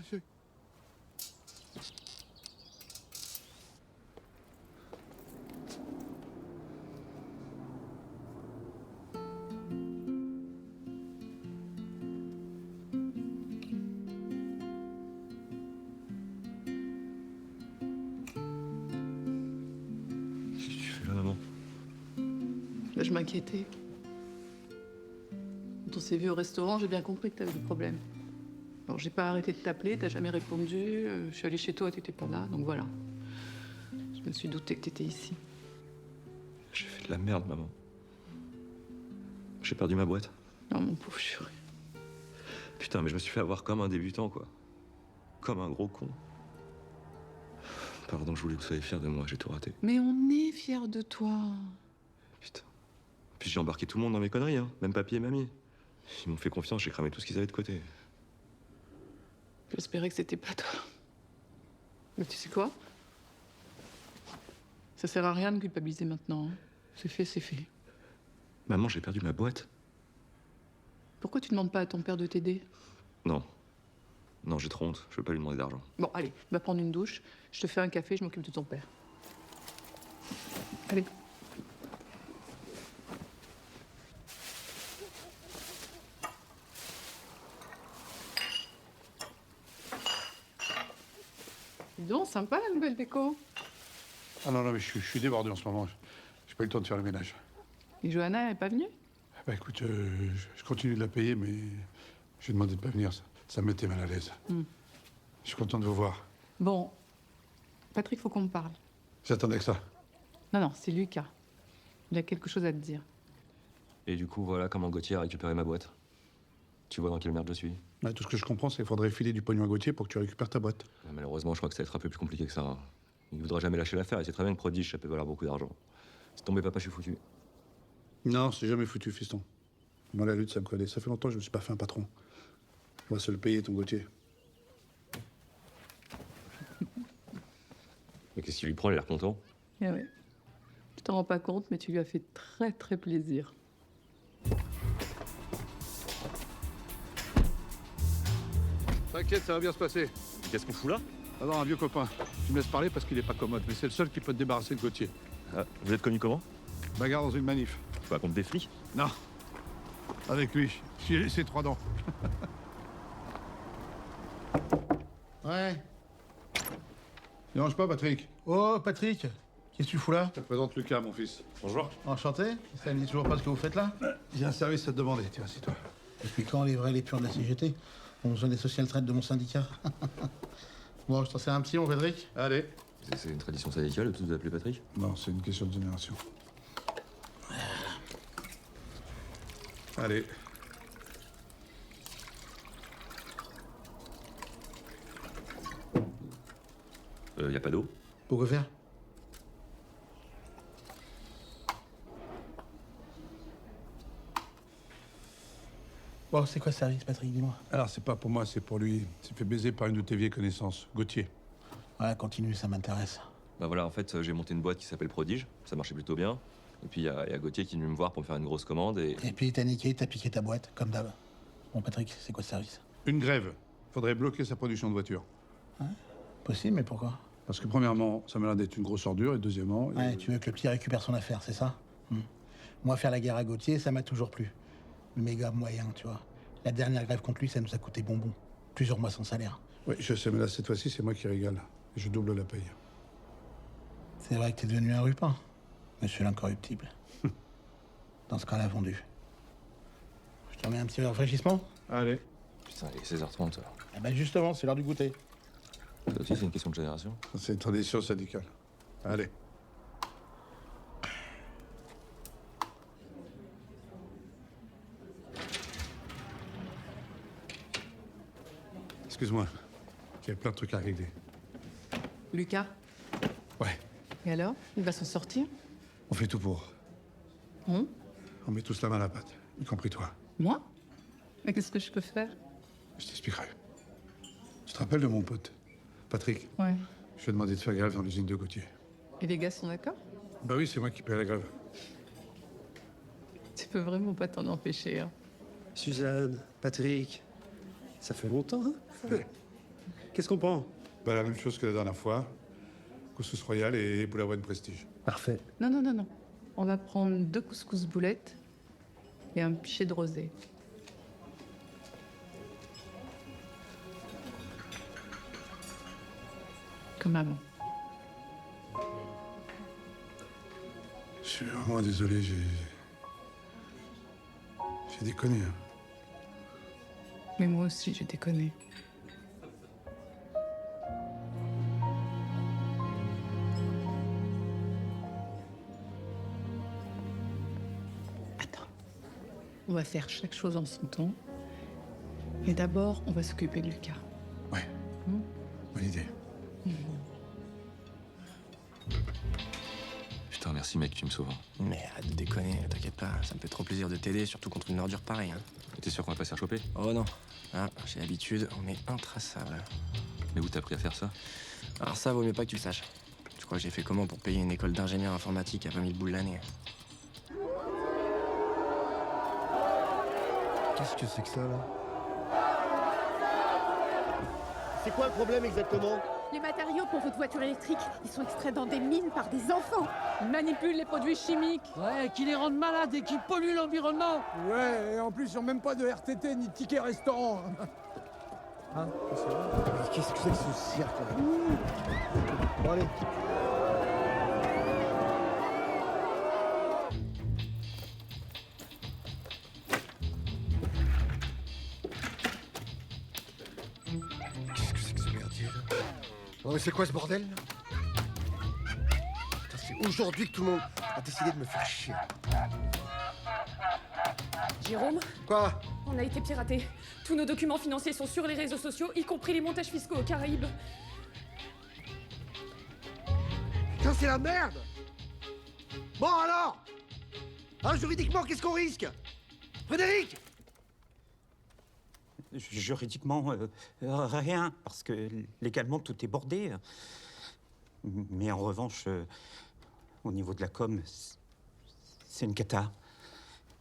que tu fais là, maman? Là, je m'inquiétais. Quand on s'est vu au restaurant, j'ai bien compris que t'avais des problèmes. Alors, j'ai pas arrêté de t'appeler, t'as jamais répondu. Je suis allée chez toi, t'étais pas là, donc voilà. Je me suis douté que t'étais ici. J'ai fait de la merde, maman. J'ai perdu ma boîte. Non, mon pauvre chéri. Putain, mais je me suis fait avoir comme un débutant, quoi. Comme un gros con. Pardon, je voulais que vous soyez fiers de moi, j'ai tout raté. Mais on est fiers de toi. Puis j'ai embarqué tout le monde dans mes conneries, hein. Même papy et mamie. Ils m'ont fait confiance, j'ai cramé tout ce qu'ils avaient de côté. J'espérais que c'était pas toi. Mais tu sais quoi? Ça sert à rien de culpabiliser maintenant. Hein. C'est fait, c'est fait. Maman, j'ai perdu ma boîte. Pourquoi tu demandes pas à ton père de t'aider? Non. Non, j'ai trop honte. Je veux pas lui demander d'argent. Bon, allez, va prendre une douche. Je te fais un café, je m'occupe de ton père. Allez. Dis donc, sympa la nouvelle déco. Ah non, non, mais je suis débordé en ce moment. J'ai pas eu le temps de faire le ménage. Et Johanna, elle est pas venue? Bah écoute, je continue de la payer, mais j'ai demandé de pas venir. Ça me mettait mal à l'aise. Je suis content de vous voir. Bon, Patrick, faut qu'on me parle. J'attendais que ça. Non, non, c'est Lucas. Il a quelque chose à te dire. Et du coup, voilà comment Gauthier a récupéré ma boîte. Tu vois dans quelle merde je suis. Ouais, tout ce que je comprends, c'est qu'il faudrait filer du pognon à Gauthier pour que tu récupères ta boîte. Malheureusement, je crois que ça va être un peu plus compliqué que ça. Hein. Il voudra jamais lâcher l'affaire, et c'est très bien que Prodige, ça peut valoir beaucoup d'argent. C'est tombé, papa, je suis foutu. Non, c'est jamais foutu, fiston. Moi, la lutte, ça me connaît. Ça fait longtemps que je me suis pas fait un patron. On va se le payer, ton Gauthier. Mais qu'est-ce qu'il lui prend, il a l'air content. Eh ouais. Tu t'en rends pas compte, mais tu lui as fait très, très plaisir. T'inquiète, ça va bien se passer. Qu'est-ce qu'on fout là? Ah non, un vieux copain. Tu me laisses parler parce qu'il est pas commode, mais c'est le seul qui peut te débarrasser de Gauthier. Ah, vous êtes connu comment? Bagarre dans une manif. Pas contre des flics? Non. Avec lui. J'ai laissé 3 dents. Ouais. Dérange pas, Patrick. Oh, Patrick, qu'est-ce que tu fous là? Je te présente Lucas, mon fils. Bonjour. Enchanté. Ça me dit toujours pas ce que vous faites là? J'ai un service à te demander, tiens, assis-toi. Depuis quand les vrais, les purs de la CGT ont besoin des social traites de mon syndicat? Bon, je t'en sers un petit, mon Patrick. Allez. C'est une tradition syndicale de tous vous appeler Patrick? Non, c'est une question de génération. Allez. Y a pas d'eau? Pourquoi faire? Bon, c'est quoi ce service, Patrick? Dis-moi. Alors, c'est pas pour moi, c'est pour lui. Il s'est fait baiser par une de tes vieilles connaissances, Gauthier. Ouais, continue, ça m'intéresse. Bah voilà, en fait, j'ai monté une boîte qui s'appelle Prodige. Ça marchait plutôt bien. Et puis, il y a Gauthier qui est venu me voir pour me faire une grosse commande et... Et puis, t'as niqué, t'as piqué ta boîte, comme d'hab. Bon, Patrick, c'est quoi ce service? Une grève. Faudrait bloquer sa production de voitures. Hein? Possible, mais pourquoi? Parce que premièrement, ça m'a l'air d'être une grosse ordure, et deuxièmement... Ouais, tu veux que le petit récupère son affaire, c'est ça? Moi, faire la guerre à Gauthier, ça m'a toujours plu. Le méga moyen, tu vois. La dernière grève contre lui, ça nous a coûté bonbon. Plusieurs mois sans salaire. Oui, je sais, mais là, cette fois-ci, c'est moi qui régale. Et je double la paye. C'est vrai que t'es devenu un rupin, monsieur l'incorruptible. Dans ce cas-là, vendu. Je te remets un petit rafraîchissement? Allez. Putain, il est 16h30. Ah ben justement, c'est l'heure du goûter. Ça aussi, c'est une question de génération. C'est une tradition syndicale. Allez. Excuse-moi, il y a plein de trucs à régler. Lucas? Ouais. Et alors? Il va s'en sortir? On fait tout pour. Hum? On met tous la main à la pâte, y compris toi. Moi? Mais qu'est-ce que je peux faire? Je t'expliquerai. Tu te rappelles de mon pote, Patrick? Ouais. Je lui ai demandé de faire grève dans l'usine de Gauthier. Et les gars sont d'accord? Bah oui, c'est moi qui paie la grève. Tu peux vraiment pas t'en empêcher, hein. Suzanne, Patrick, ça fait longtemps, hein? Qu'est-ce qu'on prend? Bah la même chose que la dernière fois. Couscous royal et boule à One Prestige. Parfait. Non, non, non, non. On va prendre 2 couscous boulettes et un pichet de rosé. Comme avant. Je suis vraiment désolé, j'ai déconné. Hein. Mais moi aussi, j'ai déconné. Attends. On va faire chaque chose en son temps. Et d'abord, on va s'occuper de Lucas. Ouais. Bonne idée. Putain, merci mec, tu me sauves. Mais arrête de déconner, t'inquiète pas, ça me fait trop plaisir de t'aider, surtout contre une ordure pareille. Hein. T'es sûr qu'on va pas se faire choper? Oh non, ah, j'ai l'habitude, on est intraçable. Mais où t'as appris à faire ça? Alors ça, vaut mieux pas que tu le saches. Tu crois que j'ai fait comment pour payer une école d'ingénieur informatique à 20 000 boules l'année? Qu'est-ce que c'est que ça, là? C'est quoi le problème exactement? Les matériaux pour votre voiture électrique, ils sont extraits dans des mines par des enfants. Ils manipulent les produits chimiques. Ouais, qui les rendent malades et qui polluent l'environnement. Ouais, et en plus, ils n'ont même pas de RTT ni de ticket restaurant. Hein? Qu'est-ce que c'est que ce cirque, là? Bon, allez. Qu'est-ce que c'est que ce merdier, là? Non mais c'est quoi ce bordel, là? Putain, c'est aujourd'hui que tout le monde a décidé de me faire chier. Jérôme? Quoi? On a été piratés. Tous nos documents financiers sont sur les réseaux sociaux, y compris les montages fiscaux aux Caraïbes. Putain, c'est la merde! Bon alors! Hein, juridiquement, qu'est-ce qu'on risque? Frédéric! Juridiquement, rien, parce que légalement, tout est bordé. Mais en revanche, au niveau de la com, c'est une cata.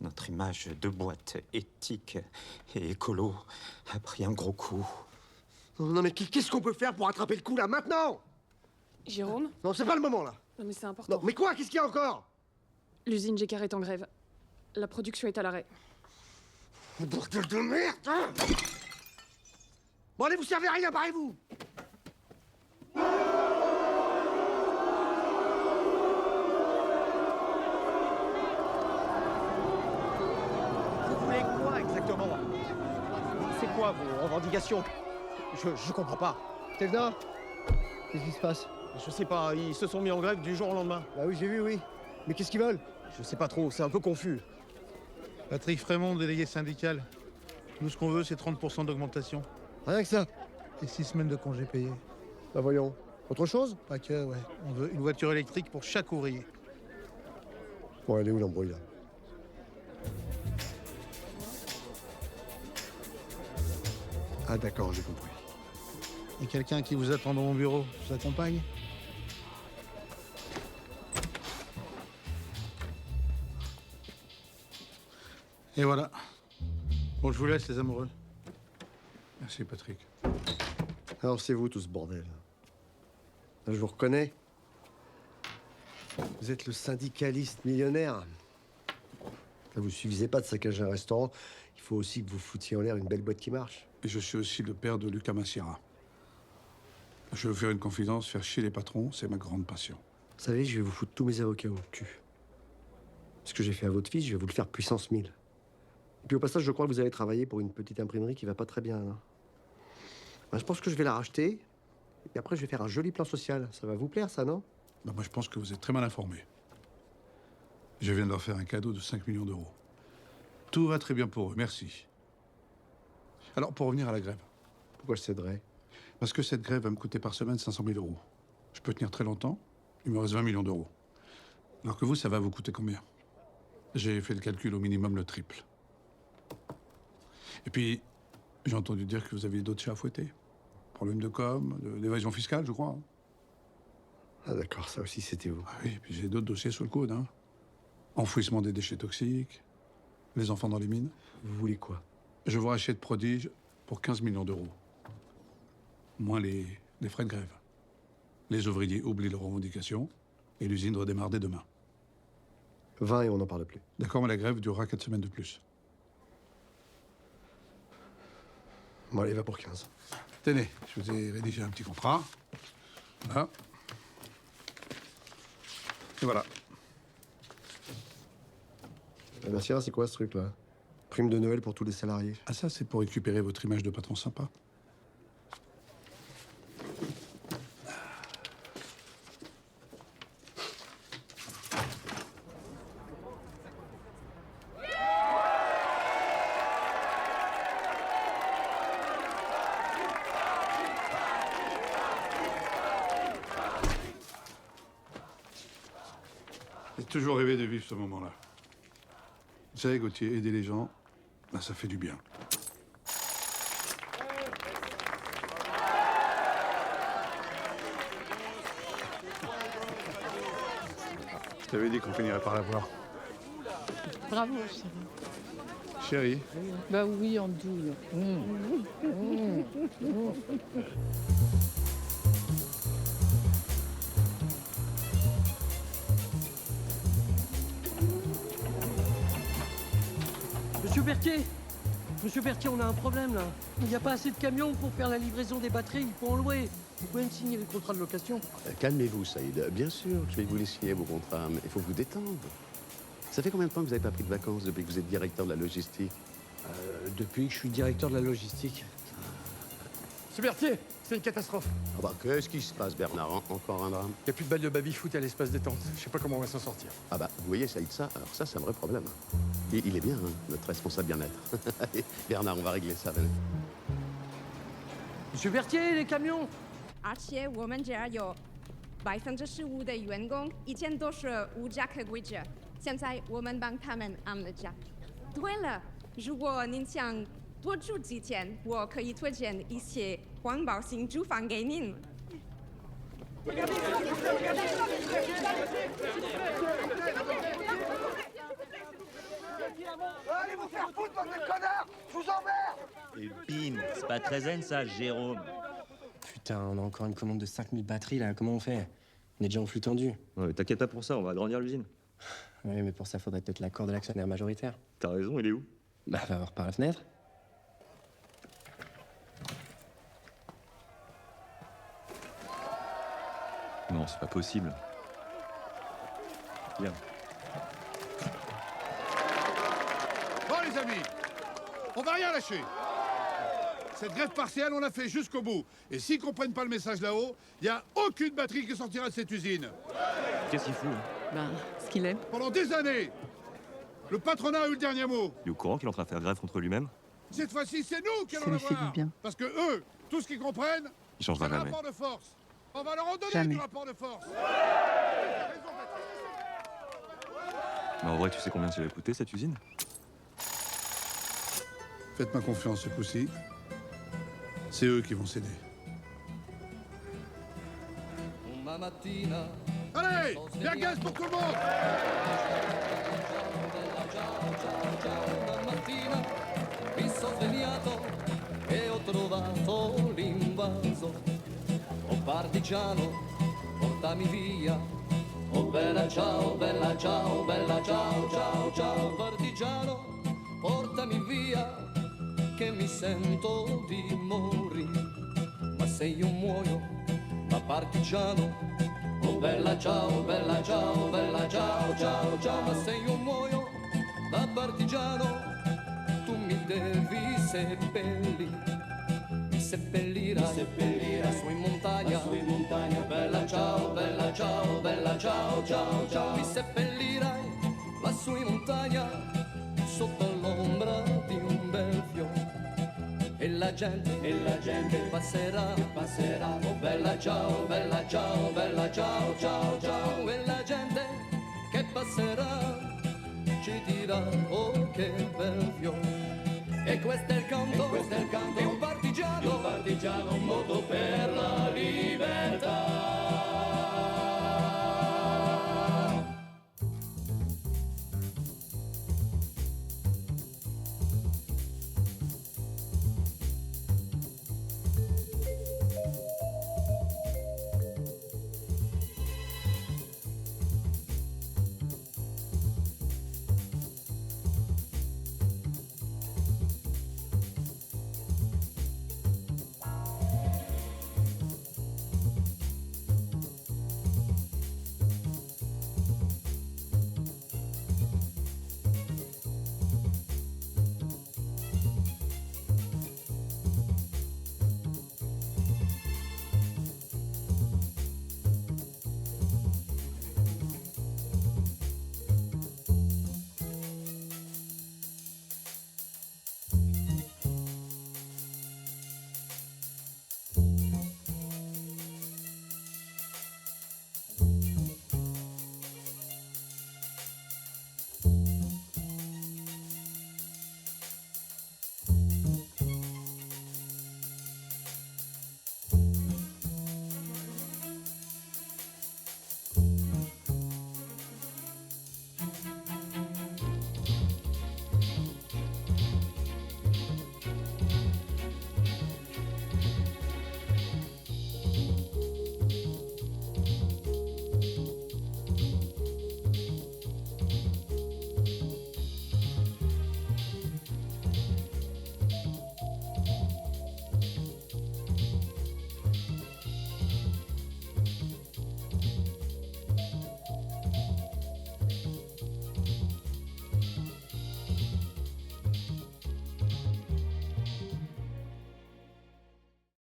Notre image de boîte éthique et écolo a pris un gros coup. Non mais qu'est-ce qu'on peut faire pour attraper le coup, là, maintenant? Jérôme? Non, c'est pas le moment, là. Non mais c'est important. Non, mais quoi? Qu'est-ce qu'il y a encore? L'usine Gécar est en grève. La production est à l'arrêt. Bordel de merde, hein! Bon, allez, vous servez à rien, barrez-vous! Vous voulez quoi exactement? C'est quoi vos revendications? Je comprends pas. Telna, qu'est-ce qui se passe? Je sais pas, ils se sont mis en grève du jour au lendemain. Bah oui, j'ai vu, oui. Mais qu'est-ce qu'ils veulent? Je sais pas trop, c'est un peu confus. Patrick Frémont, délégué syndical. Nous, ce qu'on veut, c'est 30% d'augmentation. Rien que ça? Et 6 semaines de congés payés. Bah voyons. Autre chose? Pas que, ouais. On veut une voiture électrique pour chaque ouvrier. Bon, elle est où l'embrouille, là? Ah d'accord, j'ai compris. Et quelqu'un qui vous attend dans mon bureau, je vous accompagne? Et voilà. Bon, je vous laisse, les amoureux. Merci, Patrick. Alors, c'est vous, tout ce bordel. Là, je vous reconnais. Vous êtes le syndicaliste millionnaire. Là, vous suffisez pas de saccager un restaurant. Il faut aussi que vous foutiez en l'air une belle boîte qui marche. Et je suis aussi le père de Lucas Massiera. Je veux faire une confidence, faire chier les patrons, c'est ma grande passion. Vous savez, je vais vous foutre tous mes avocats au cul. Ce que j'ai fait à votre fils, je vais vous le faire puissance 1000. Et puis au passage, je crois que vous allez travailler pour une petite imprimerie qui va pas très bien, là. Ben, je pense que je vais la racheter. Et puis après, je vais faire un joli plan social. Ça va vous plaire, ça, non? Bah, moi, je pense que vous êtes très mal informé. Je viens de leur faire un cadeau de 5 millions d'euros. Tout va très bien pour eux, merci. Alors, pour revenir à la grève. Pourquoi je céderais? Parce que cette grève va me coûter par semaine 500 000 euros. Je peux tenir très longtemps, il me reste 20 millions d'euros. Alors que vous, ça va vous coûter combien? J'ai fait le calcul au minimum le triple. Et puis, j'ai entendu dire que vous aviez d'autres chats à fouetter. Problème de com, d'évasion fiscale, je crois. Ah d'accord, ça aussi c'était vous. Ah oui, et puis j'ai d'autres dossiers sous le coude, hein. Enfouissement des déchets toxiques, les enfants dans les mines. Vous voulez quoi? Je vous rachète Prodige pour 15 millions d'euros. Moins les frais de grève. Les ouvriers oublient leurs revendications et l'usine redémarre dès demain. 20 et on n'en parle plus. D'accord, mais la grève durera 4 semaines de plus. Bon, allez, va pour 15. Tenez, je vous ai rédigé un petit contrat. Voilà. Et voilà. Merci, c'est quoi ce truc-là? Prime de Noël pour tous les salariés. Ah ça, c'est pour récupérer votre image de patron sympa. J'ai toujours rêvé de vivre ce moment-là. Vous savez, Gauthier, aider les gens, ben, ça fait du bien. Je t'avais dit qu'on finirait par la voir. Bravo, chérie. Chérie. Bah oui, en douille. Monsieur Berthier, on a un problème là. Il n'y a pas assez de camions pour faire la livraison des batteries, il faut en louer. Vous pouvez me signer le contrat de location? Calmez-vous, Saïd. Bien sûr, je vais vous les signer, vos contrats, mais il faut vous détendre. Ça fait combien de temps que vous n'avez pas pris de vacances depuis que vous êtes directeur de la logistique? Depuis que je suis directeur de la logistique. Monsieur Berthier, c'est une catastrophe. Ah bah, qu'est-ce qui se passe, Bernard? Encore un drame? Il n'y a plus de balle de baby-foot à l'espace détente. Je sais pas comment on va s'en sortir. Ah bah, vous voyez, Saïd, ça, alors ça, c'est un vrai problème. Il est bien, hein, notre responsable bien-être. Allez, Bernard, on va régler ça, venez. Monsieur Berthier, les camions! 而且我们这儿有15%的员工，以前都是无家可归者，现在我们帮他们安了家。对了，如果您想多住几天，我可以推荐一些环保型住房给您。 Allez vous faire foutre, bande de connards! Je vous emmerde! Et bim, c'est pas très zen ça, Jérôme. Putain, on a encore une commande de 5000 batteries là, comment on fait? On est déjà en flux tendu. Ouais, t'inquiète pas pour ça, on va agrandir l'usine. Oui, mais pour ça, faudrait peut-être l'accord de l'actionnaire majoritaire. T'as raison, il est où? Bah, va voir par la fenêtre. Non, c'est pas possible. Viens. Bon, les amis, on va rien lâcher. Cette grève partielle, on l'a fait jusqu'au bout. Et s'ils comprennent pas le message là-haut, il n'y a aucune batterie qui sortira de cette usine. Qu'est-ce qu'il fout? Ben, ce qu'il aime. Pendant des années, le patronat a eu le dernier mot. Il est au courant qu'il est en train de faire grève contre lui-même? Cette fois-ci, c'est nous qui allons Ça lui fait l'avoir. du bien. Parce que eux, tout ce qu'ils comprennent, Il changera c'est le jamais. rapport de force. On va leur en donner Jamais. du rapport de force. Mais en vrai, tu sais combien ça va coûter cette usine? Faites-moi confiance ce coup-ci. C'est eux qui vont céder. Allez, bien gaz pour tout le monde! Mi sono svegliato e ho trovato l'invaso. Oh partigiano, portami via. Oh bella ciao, bella ciao, bella ciao, ciao, ciao. Partigiano, portami via, che mi sento di morire. Ma se io muoio da partigiano, oh bella ciao, bella ciao, bella ciao, ciao, ciao. Ma se io muoio da partigiano, mi devi seppellirai lassù in montagna, bella ciao, bella ciao, bella ciao, ciao, ciao. Mi seppellirai lassù in montagna, sotto l'ombra di un bel fiore. E la gente passerà, oh bella ciao, bella ciao, bella ciao, ciao, ciao. E la gente che passerà ci dirà, oh che bel fiore. E questo è il canto, è un parto